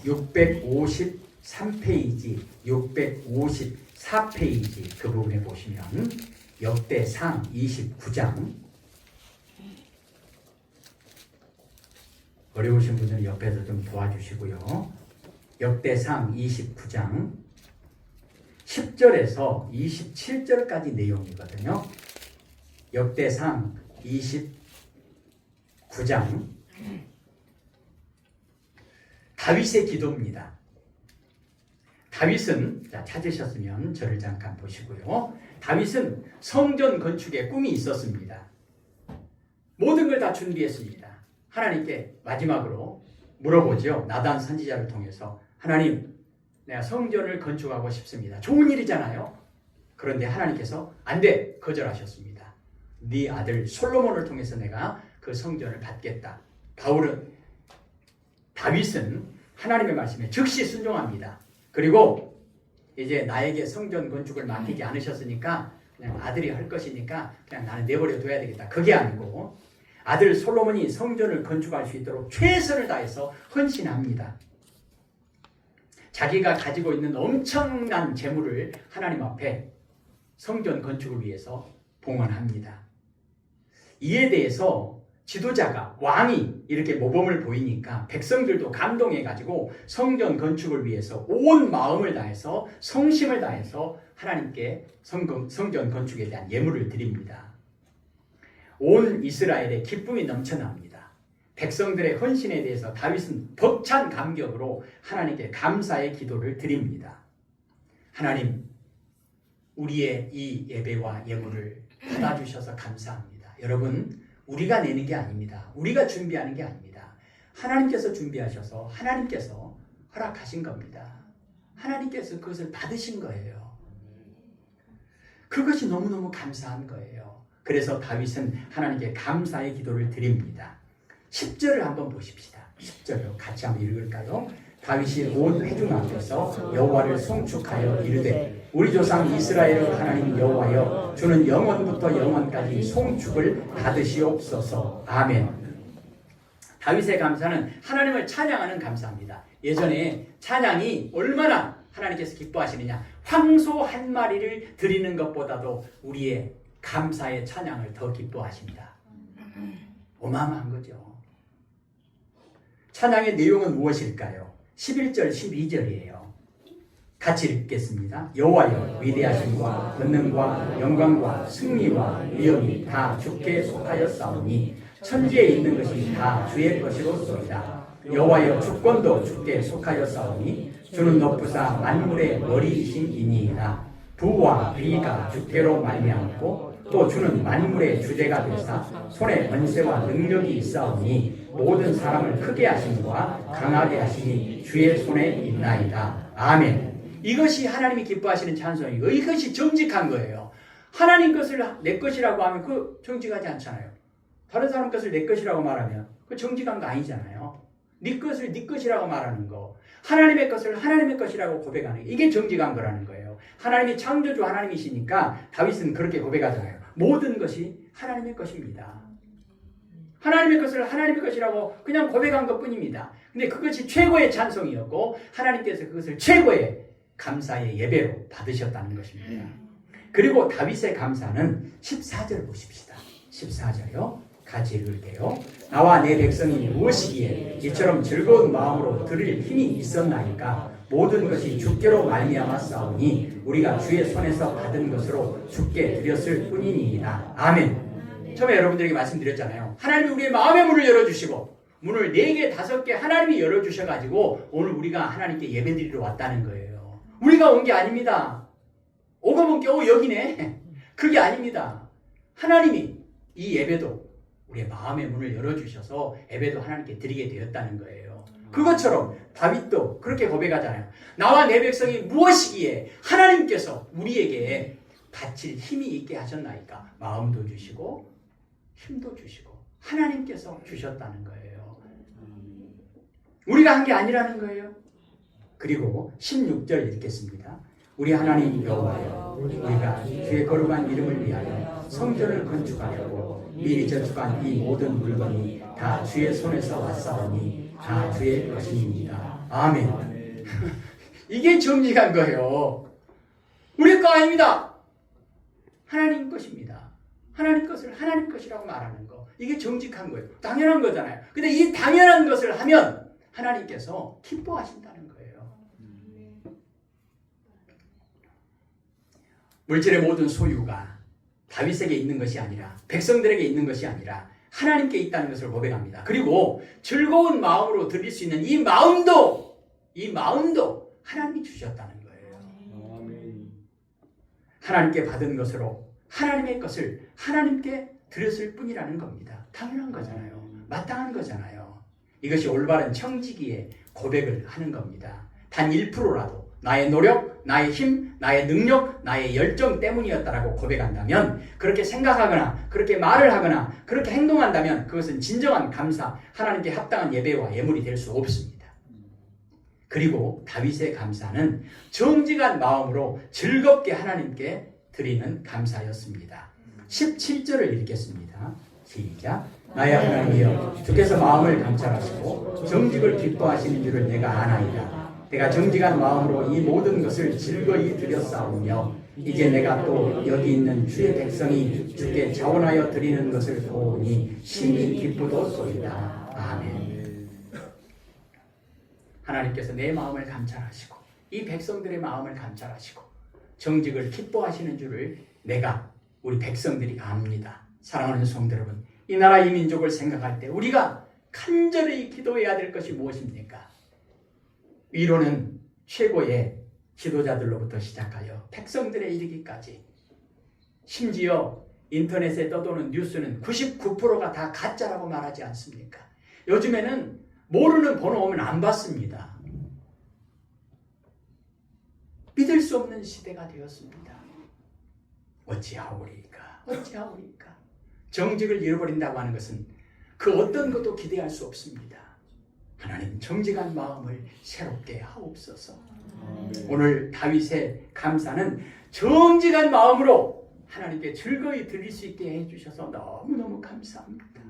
653페이지 654페이지 그 부분에 보시면 역대상 29장 어려우신 분들은 옆에서 좀 도와주시고요. 역대상 29장 10절에서 27절까지 내용이거든요. 역대상 9장 다윗의 기도입니다. 다윗은 찾으셨으면 저를 잠깐 보시고요. 다윗은 성전 건축에 꿈이 있었습니다. 모든 걸 다 준비했습니다. 하나님께 마지막으로 물어보죠. 나단 선지자를 통해서 하나님, 내가 성전을 건축하고 싶습니다. 좋은 일이잖아요. 그런데 하나님께서 안 돼, 거절하셨습니다. 네 아들 솔로몬을 통해서 내가 그 성전을 받겠다. 다윗은 하나님의 말씀에 즉시 순종합니다. 그리고 이제 나에게 성전 건축을 맡기지 않으셨으니까 그냥 아들이 할 것이니까 그냥 나는 내버려 둬야 되겠다. 그게 아니고 아들 솔로몬이 성전을 건축할 수 있도록 최선을 다해서 헌신합니다. 자기가 가지고 있는 엄청난 재물을 하나님 앞에 성전 건축을 위해서 봉헌합니다. 이에 대해서 지도자가, 왕이 이렇게 모범을 보이니까 백성들도 감동해가지고 성전 건축을 위해서 온 마음을 다해서 성심을 다해서 하나님께 성전 건축에 대한 예물을 드립니다. 온 이스라엘의 기쁨이 넘쳐납니다. 백성들의 헌신에 대해서 다윗은 벅찬 감격으로 하나님께 감사의 기도를 드립니다. 하나님, 우리의 이 예배와 예물을 받아주셔서 감사합니다. 여러분, 우리가 내는 게 아닙니다. 우리가 준비하는 게 아닙니다. 하나님께서 준비하셔서 하나님께서 허락하신 겁니다. 하나님께서 그것을 받으신 거예요. 그것이 너무너무 감사한 거예요. 그래서 다윗은 하나님께 감사의 기도를 드립니다. 10절을 한번 보십시다. 10절을 같이 한번 읽을까요? 다윗이 온 회중 앞에서 여호와를 송축하여 이르되 우리 조상 이스라엘의 하나님 여호와여, 주는 영원부터 영원까지 송축을 받으시옵소서. 아멘. 다윗의 감사는 하나님을 찬양하는 감사입니다. 예전에 찬양이 얼마나 하나님께서 기뻐하시느냐, 황소 한 마리를 드리는 것보다도 우리의 감사의 찬양을 더 기뻐하십니다. 어마어마한 거죠. 찬양의 내용은 무엇일까요? 11절 12절이에요. 같이 읽겠습니다. 여호와여, 위대하심과 권능과 영광과 승리와 위엄이 다 주께 속하였사오니 천지에 있는 것이 다 주의 것이로소이다. 여호와여, 주권도 주께 속하였사오니 주는 높으사 만물의 머리이신이니이다. 부와 비가 주께로 말미암고 또 주는 만물의 주제가 되사 손에 권세와 능력이 있사오니 모든 사람을 크게 하심과 강하게 하시니 주의 손에 있나이다. 아멘. 이것이 하나님이 기뻐하시는 찬송이고 이것이 정직한 거예요. 하나님 것을 내 것이라고 하면 그 정직하지 않잖아요. 다른 사람 것을 내 것이라고 말하면 그 정직한 거 아니잖아요. 네 것을 네 것이라고 말하는 거, 하나님의 것을 하나님의 것이라고 고백하는 게 이게 정직한 거라는 거예요. 하나님이 창조주 하나님이시니까 다윗은 그렇게 고백하잖아요. 모든 것이 하나님의 것입니다. 하나님의 것을 하나님의 것이라고 그냥 고백한 것뿐입니다. 근데 그것이 최고의 찬송이었고 하나님께서 그것을 최고의 감사의 예배로 받으셨다는 것입니다. 그리고 다윗의 감사는 14절 보십시다. 14절요. 같이 읽을게요. 나와 내 백성이 무엇이기에 이처럼 즐거운 마음으로 들을 힘이 있었나이까. 모든 것이 주께로 말미암았사오니 우리가 주의 손에서 받은 것으로 주께 드렸을 뿐이니이다. 아멘. 처음에 여러분들에게 말씀드렸잖아요. 하나님이 우리의 마음의 문을 열어주시고 문을 4개, 5개 하나님이 열어주셔가지고 오늘 우리가 하나님께 예배드리러 왔다는 거예요. 우리가 온 게 아닙니다. 오고 보니까 여기네. 그게 아닙니다. 하나님이 이 예배도 우리의 마음의 문을 열어주셔서 예배도 하나님께 드리게 되었다는 거예요. 그것처럼 다윗도 그렇게 고백하잖아요. 나와 내 백성이 무엇이기에 하나님께서 우리에게 바칠 힘이 있게 하셨나이까. 마음도 주시고 힘도 주시고 하나님께서 주셨다는 거예요. 우리가 한 게 아니라는 거예요. 그리고 16절 읽겠습니다. 우리 하나님 여호와여, 우리가 주의 거룩한 이름을 위하여 성전을 건축하려고 미리 저축한 이 모든 물건이 다 주의 손에서 왔사오니 다 주의 것입니다. 아멘. 이게 정직한 거예요. 우리 거 아닙니다. 하나님 것입니다. 하나님 것을 하나님 것이라고 말하는 거. 이게 정직한 거예요. 당연한 거잖아요. 근데 이 당연한 것을 하면 하나님께서 기뻐하신다는 거예요. 물질의 모든 소유가 다윗에게 있는 것이 아니라 백성들에게 있는 것이 아니라 하나님께 있다는 것을 고백합니다. 그리고 즐거운 마음으로 드릴 수 있는 이 마음도 하나님이 주셨다는 거예요. 아멘. 하나님께 받은 것으로 하나님의 것을 하나님께 드렸을 뿐이라는 겁니다. 당연한 거잖아요. 마땅한 거잖아요. 이것이 올바른 청지기의 고백을 하는 겁니다. 단 1%라도 나의 노력, 나의 힘, 나의 능력, 나의 열정 때문이었다라고 고백한다면, 그렇게 생각하거나 그렇게 말을 하거나 그렇게 행동한다면 그것은 진정한 감사, 하나님께 합당한 예배와 예물이 될 수 없습니다. 그리고 다윗의 감사는 정직한 마음으로 즐겁게 하나님께 드리는 감사였습니다. 17절을 읽겠습니다. 시작. 나의 하나님이여, 주께서 마음을 감찰하시고 정직을 기뻐하시는 줄을 내가 아나이다. 내가 정직한 마음으로 이 모든 것을 즐거이 드렸사오며 이제 내가 또 여기 있는 주의 백성이 주께 자원하여 드리는 것을 보니 심히 기쁘도소이다. 아멘. 하나님께서 내 마음을 감찰하시고 이 백성들의 마음을 감찰하시고 정직을 기뻐하시는 줄을 우리 백성들이 압니다. 사랑하는 성도 여러분, 이 나라 이 민족을 생각할 때 우리가 간절히 기도해야 될 것이 무엇입니까? 위로는 최고의 지도자들로부터 시작하여 백성들에 이르기까지, 심지어 인터넷에 떠도는 뉴스는 99%가 다 가짜라고 말하지 않습니까? 요즘에는 모르는 번호 오면 안 받습니다. 믿을 수 없는 시대가 되었습니다. 어찌하오리까? 정직을 잃어버린다고 하는 것은 그 어떤 것도 기대할 수 없습니다. 하나님, 정직한 마음을 새롭게 하옵소서. 오늘 다윗의 감사는 정직한 마음으로 하나님께 즐거이 드릴 수 있게 해주셔서 너무너무 감사합니다.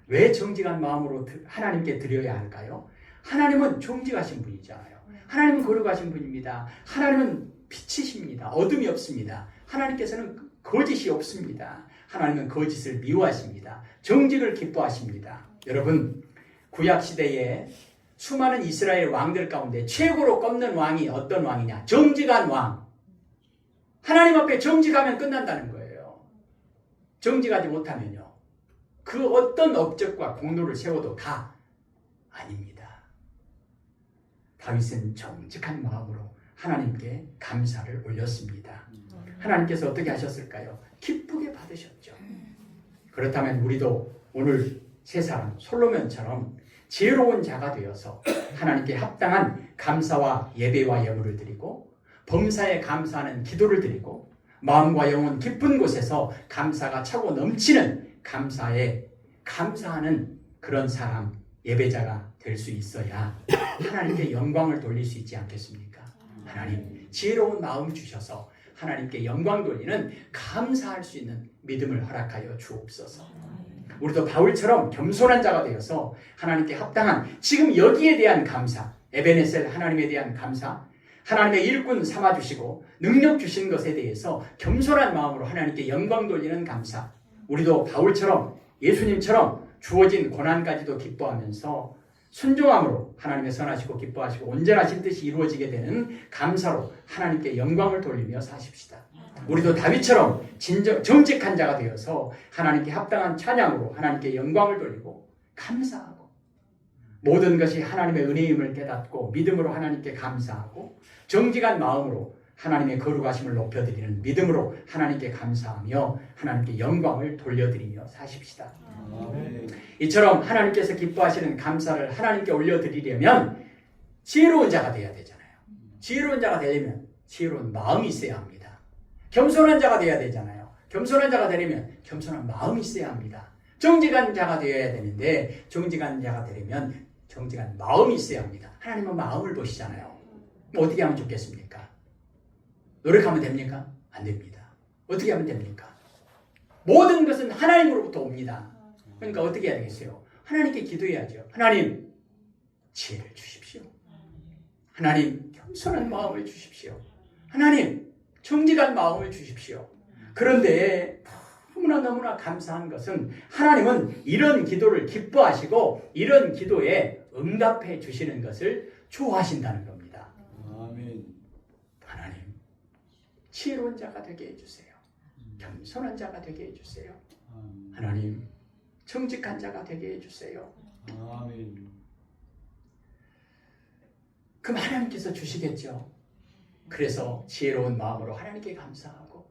왜 정직한 마음으로 하나님께 드려야 할까요? 하나님은 정직하신 분이잖아요. 하나님은 거룩하신 분입니다. 하나님은 빛이십니다. 어둠이 없습니다. 하나님께서는 거짓이 없습니다. 하나님은 거짓을 미워하십니다. 정직을 기뻐하십니다. 여러분, 구약시대에 수많은 이스라엘 왕들 가운데 최고로 꼽는 왕이 어떤 왕이냐? 정직한 왕. 하나님 앞에 정직하면 끝난다는 거예요. 정직하지 못하면요, 그 어떤 업적과 공로를 세워도 다 아닙니다. 다윗은 정직한 마음으로 하나님께 감사를 올렸습니다. 하나님께서 어떻게 하셨을까요? 기쁘게 받으셨죠. 그렇다면 우리도 오늘 세 사람 솔로몬처럼 지혜로운 자가 되어서 하나님께 합당한 감사와 예배와 예물을 드리고 범사에 감사하는 기도를 드리고 마음과 영혼 깊은 곳에서 감사가 차고 넘치는 감사하는 그런 사람, 예배자가 될 수 있어야 하나님께 영광을 돌릴 수 있지 않겠습니까? 하나님, 지혜로운 마음 주셔서 하나님께 영광 돌리는 감사할 수 있는 믿음을 허락하여 주옵소서. 우리도 바울처럼 겸손한 자가 되어서 하나님께 합당한 지금 여기에 대한 감사, 에베네셀 하나님에 대한 감사, 하나님의 일꾼 삼아주시고 능력 주신 것에 대해서 겸손한 마음으로 하나님께 영광 돌리는 감사, 우리도 바울처럼 예수님처럼 주어진 고난까지도 기뻐하면서 순종함으로 하나님의 선하시고 기뻐하시고 온전하신 뜻이 이루어지게 되는 감사로 하나님께 영광을 돌리며 사십시다. 우리도 다윗처럼 정직한 자가 되어서 하나님께 합당한 찬양으로 하나님께 영광을 돌리고 감사하고 모든 것이 하나님의 은혜임을 깨닫고 믿음으로 하나님께 감사하고 정직한 마음으로 하나님의 거룩하심을 높여드리는 믿음으로 하나님께 감사하며 하나님께 영광을 돌려드리며 사십시다. 이처럼 하나님께서 기뻐하시는 감사를 하나님께 올려드리려면 지혜로운 자가 되어야 되잖아요. 지혜로운 자가 되려면 지혜로운 마음이 있어야 합니다. 겸손한 자가 되어야 되잖아요. 겸손한 자가 되려면 겸손한 마음이 있어야 합니다. 정직한 자가 되어야 되는데 정직한 자가 되려면 정직한 마음이 있어야 합니다. 하나님은 마음을 보시잖아요. 어떻게 하면 좋겠습니까? 노력하면 됩니까? 안 됩니다. 어떻게 하면 됩니까? 모든 것은 하나님으로부터 옵니다. 그러니까 어떻게 해야 되겠어요? 하나님께 기도해야죠. 하나님, 지혜를 주십시오. 하나님, 겸손한 마음을 주십시오. 하나님, 정직한 마음을 주십시오. 그런데 너무나 감사한 것은 하나님은 이런 기도를 기뻐하시고 이런 기도에 응답해 주시는 것을 좋아하신다는 겁니다. 아멘. 하나님, 지혜로운 자가 되게 해주세요. 겸손한 자가 되게 해주세요. 하나님, 정직한 자가 되게 해주세요. 아멘. 그럼 하나님께서 주시겠죠. 그래서 지혜로운 마음으로 하나님께 감사하고,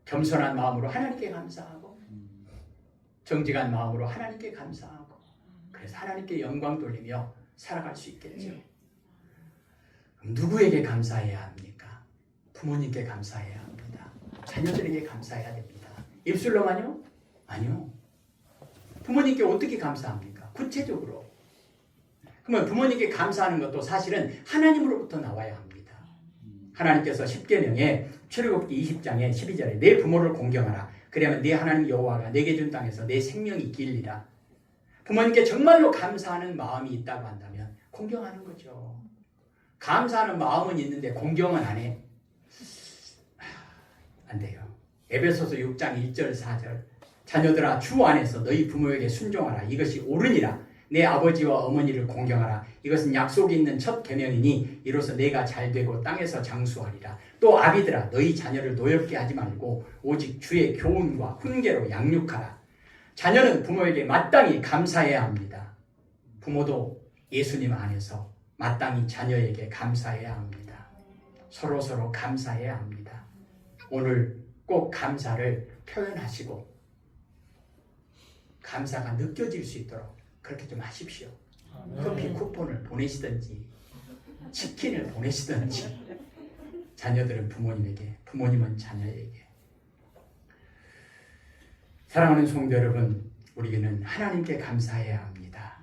겸손한 마음으로 하나님께 감사하고, 정직한 마음으로 하나님께 감사하고, 그래서 하나님께 영광 돌리며 살아갈 수 있겠죠. 그럼 누구에게 감사해야 합니까? 부모님께 감사해야 합니다. 자녀들에게 감사해야 됩니다. 입술로만요? 아니요. 부모님께 어떻게 감사합니까? 구체적으로. 그러면 부모님께 감사하는 것도 사실은 하나님으로부터 나와야 합니다. 하나님께서 십계명에 출애굽기 20장에 12절에 내 부모를 공경하라. 그러면 네 하나님 여호와가 내게 준 땅에서 내 생명이 길리라. 부모님께 정말로 감사하는 마음이 있다고 한다면 공경하는 거죠. 감사하는 마음은 있는데 공경은 안 해. 안 돼요. 에베소서 6장 1절 4절 자녀들아 주 안에서 너희 부모에게 순종하라. 이것이 옳으니라. 내 아버지와 어머니를 공경하라. 이것은 약속이 있는 첫 계명이니 이로써 내가 잘되고 땅에서 장수하리라. 또 아비들아 너희 자녀를 노엽게 하지 말고 오직 주의 교훈과 훈계로 양육하라. 자녀는 부모에게 마땅히 감사해야 합니다. 부모도 예수님 안에서 마땅히 자녀에게 감사해야 합니다. 서로 감사해야 합니다. 오늘 꼭 감사를 표현하시고 감사가 느껴질 수 있도록 그렇게 좀 하십시오. 커피 쿠폰을 보내시든지 치킨을 보내시든지 자녀들은 부모님에게, 부모님은 자녀에게. 사랑하는 성도 여러분, 우리는 하나님께 감사해야 합니다.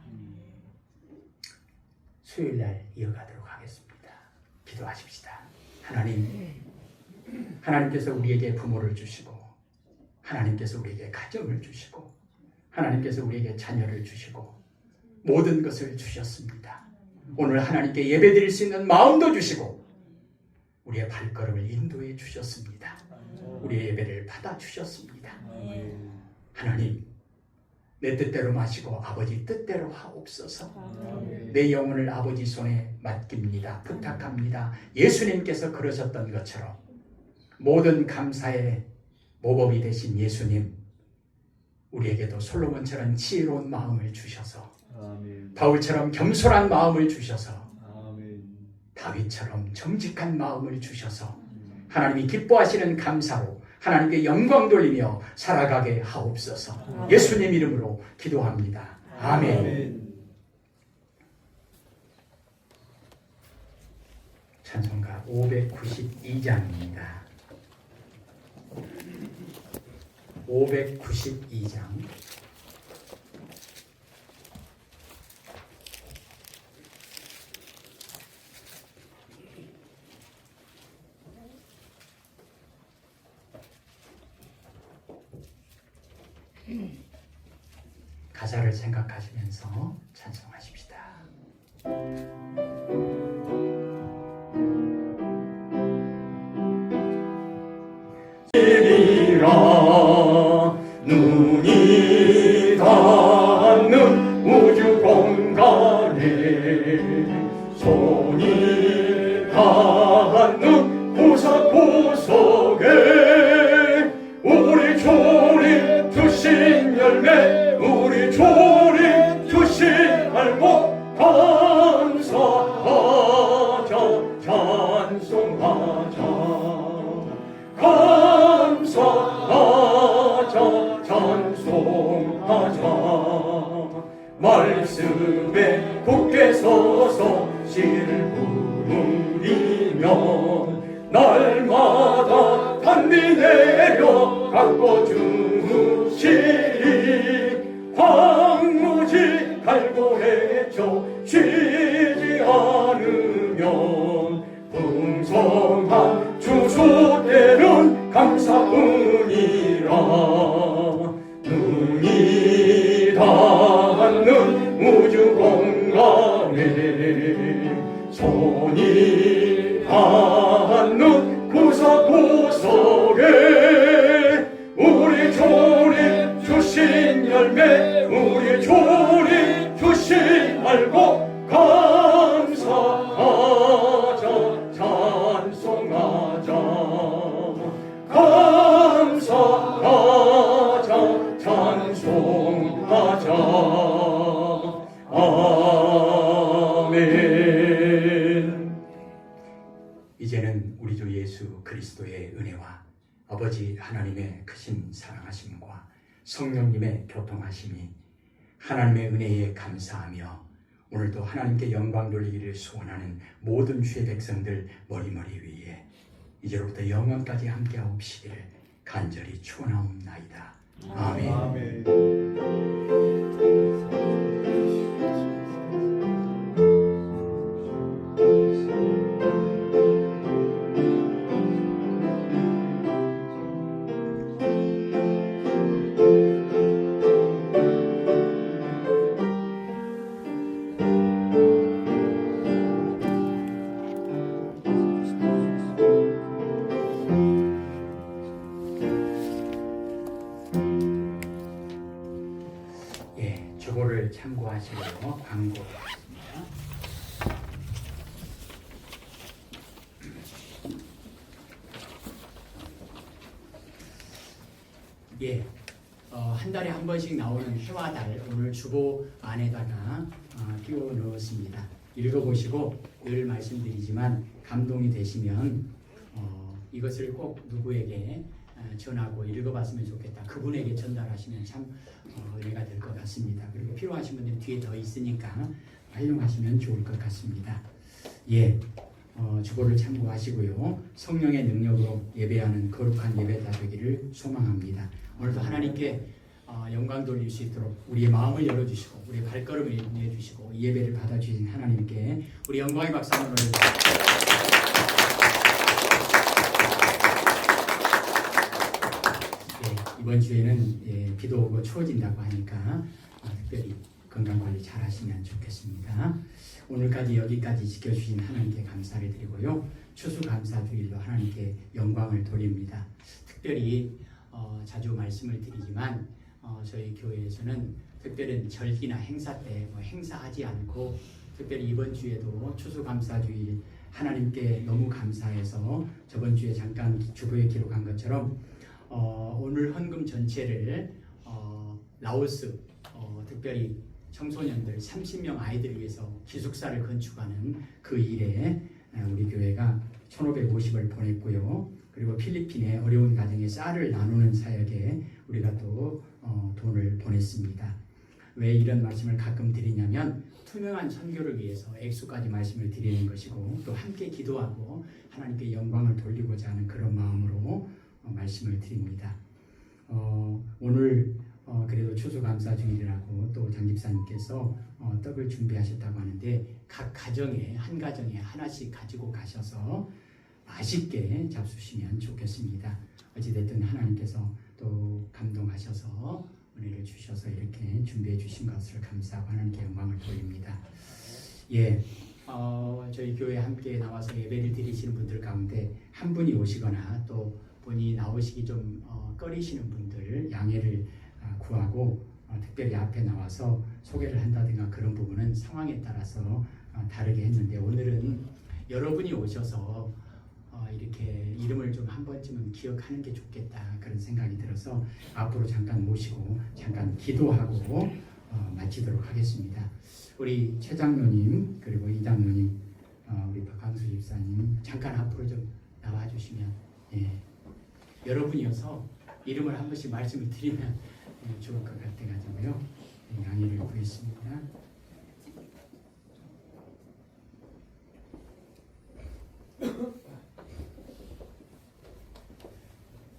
수요일날 이어가도록 하겠습니다. 기도하십시다. 하나님께서 우리에게 부모를 주시고 하나님께서 우리에게 가정을 주시고 하나님께서 우리에게 자녀를 주시고 모든 것을 주셨습니다. 오늘 하나님께 예배드릴 수 있는 마음도 주시고 우리의 발걸음을 인도해 주셨습니다. 우리의 예배를 받아주셨습니다. 하나님, 내 뜻대로 마시고 아버지 뜻대로 하옵소서. 내 영혼을 아버지 손에 맡깁니다. 부탁합니다. 예수님께서 그러셨던 것처럼 모든 감사의 모범이 되신 예수님, 우리에게도 솔로몬처럼 지혜로운 마음을 주셔서 바울처럼 겸손한 마음을 주셔서 다윗처럼 정직한 마음을 주셔서 하나님이 기뻐하시는 감사로 하나님께 영광 돌리며 살아가게 하옵소서. 예수님 이름으로 기도합니다. 아멘. 찬송가 592장입니다. 592장. 가사를 생각하시면서 찬송하십시다. 눈이 닿는 우주 공간에 손이 닿는 구석구석에 우리 주님 주신 열매 우리 주님 주신 알고 감사하자 찬송하자 감사하자 찬송하자 말씀에 굳게 서서 시를 부르리며 날마다 단비 내려 깎고 주시리 황무지 갈고 헤쳐 쉬지 않으면 풍성한 주소 때는 감사뿐이라 눈이 닿는 우주 공간에 손이 닿는 구석구석에 우리 주님 주신 열매 우리 주님 주신 알고 감사하자 찬송하자 감사하자 찬송하자 그리스도의 은혜와 아버지 하나님의 크신 사랑하심과 성령님의 교통하심이 하나님의 은혜에 감사하며 오늘도 하나님께 영광 돌리기를 소원하는 모든 주의 백성들 머리머리 위에 이제로부터 영원까지 함께하옵시기를 간절히 축원하옵나이다. 아멘. 아멘. 예, 저거를 참고하시고요. 광고. 예, 한 달에 한 번씩 나오는 해와 달 오늘 주보 안에다가 띄워 넣었습니다. 읽어보시고 늘 말씀드리지만 감동이 되시면 이것을 꼭 누구에게 전하고 읽어봤으면 좋겠다. 그분에게 전달하시면 참 은혜가 될 것 같습니다. 그리고 필요하신 분들이 뒤에 더 있으니까 활용하시면 좋을 것 같습니다. 예, 주보를 참고하시고요. 성령의 능력으로 예배하는 거룩한 예배가 되기를 소망합니다. 오늘도 하나님께 영광 돌릴 수 있도록 우리의 마음을 열어주시고 우리의 발걸음을 인도해 주시고 이 예배를 받아주신 하나님께 우리 영광의 박수 한번 올려주십시오. 이번 주에는 비도 오고 추워진다고 하니까 특별히 건강관리 잘 하시면 좋겠습니다. 오늘까지 여기까지 지켜주신 하나님께 감사를 드리고요. 추수감사주일로 하나님께 영광을 돌립니다. 특별히 자주 말씀을 드리지만 저희 교회에서는 특별한 절기나 행사 때 행사하지 않고 특별히 이번 주에도 추수감사주일 하나님께 너무 감사해서 저번 주에 잠깐 주보에 기록한 것처럼 오늘 헌금 전체를 라오스 특별히 청소년들 30명 아이들을 위해서 기숙사를 건축하는 그 일에 우리 교회가 1,550을 보냈고요. 그리고 필리핀의 어려운 가정에 쌀을 나누는 사역에 우리가 또 돈을 보냈습니다. 왜 이런 말씀을 가끔 드리냐면 투명한 선교를 위해서 액수까지 말씀을 드리는 것이고 또 함께 기도하고 하나님께 영광을 돌리고자 하는 그런 마음으로 말씀을 드립니다. 오늘 그래도 추수감사주일이라고 또 장집사님께서 떡을 준비하셨다고 하는데 각 가정에 한 가정에 하나씩 가지고 가셔서 맛있게 잡수시면 좋겠습니다. 어찌됐든 하나님께서 또 감동하셔서 은혜를 주셔서 이렇게 준비해 주신 것을 감사하고 하나님께 영광을 돌립니다. 예, 저희 교회에 함께 나와서 예배를 드리시는 분들 가운데 한 분이 오시거나 또 본인이 나오시기 좀 꺼리시는 분들 양해를 구하고 특별히 앞에 나와서 소개를 한다든가 그런 부분은 상황에 따라서 다르게 했는데 오늘은 여러분이 오셔서 이렇게 이름을 좀 한 번쯤은 기억하는 게 좋겠다 그런 생각이 들어서 앞으로 잠깐 모시고 잠깐 기도하고 마치도록 하겠습니다. 우리 최 장로님 그리고 이 장로님 우리 박강수 집사님 잠깐 앞으로 좀 나와 주시면 여러분이어서 이름을 한 번씩 말씀을 드리면 좋을 것 같아가지고요. 양해를 구했습니다.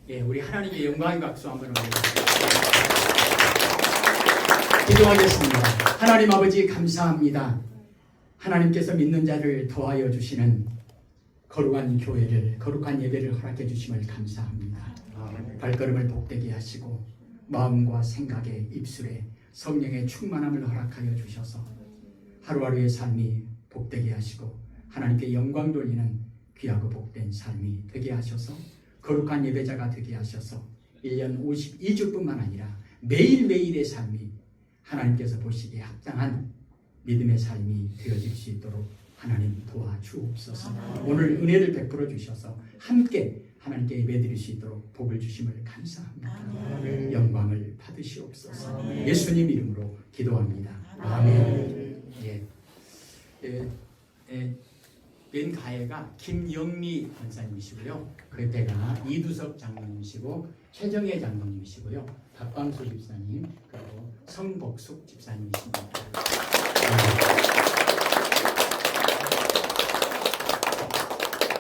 예, 우리 하나님의 영광의 박수 한번 올려주세요. 기도하겠습니다. 하나님 아버지 감사합니다. 하나님께서 믿는 자를 더하여 주시는 거룩한 교회를 거룩한 예배를 허락해 주심을 감사합니다. 발걸음을 복되게 하시고 마음과 생각에 입술에 성령의 충만함을 허락하여 주셔서 하루하루의 삶이 복되게 하시고 하나님께 영광 돌리는 귀하고 복된 삶이 되게 하셔서 거룩한 예배자가 되게 하셔서 1년 52주뿐만 아니라 매일매일의 삶이 하나님께서 보시기에 합당한 믿음의 삶이 되어질 수 있도록 하나님 도와주옵소서. 오늘 은혜를 베풀어 주셔서 함께 하나님께 예배드릴 수 있도록 복을 주심을 감사합니다. 아멘. 영광을 받으시옵소서. 아멘. 예수님 이름으로 기도합니다. 아멘. 예. 왼 가해가 김영미 권사님이시고요. 그 옆에가 이두석 장로님이시고 최정혜 장로님이시고요. 박광수 집사님 그리고 성복숙 집사님이십니다.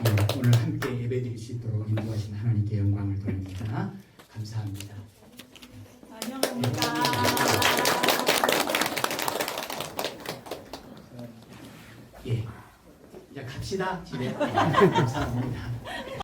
네, 오늘 함께 예배드릴 수 있도록 인도하신 하나님께 영광을 돌립니다. 감사합니다. 환영합니다. 예, 이제 갑시다 집에. 감사합니다.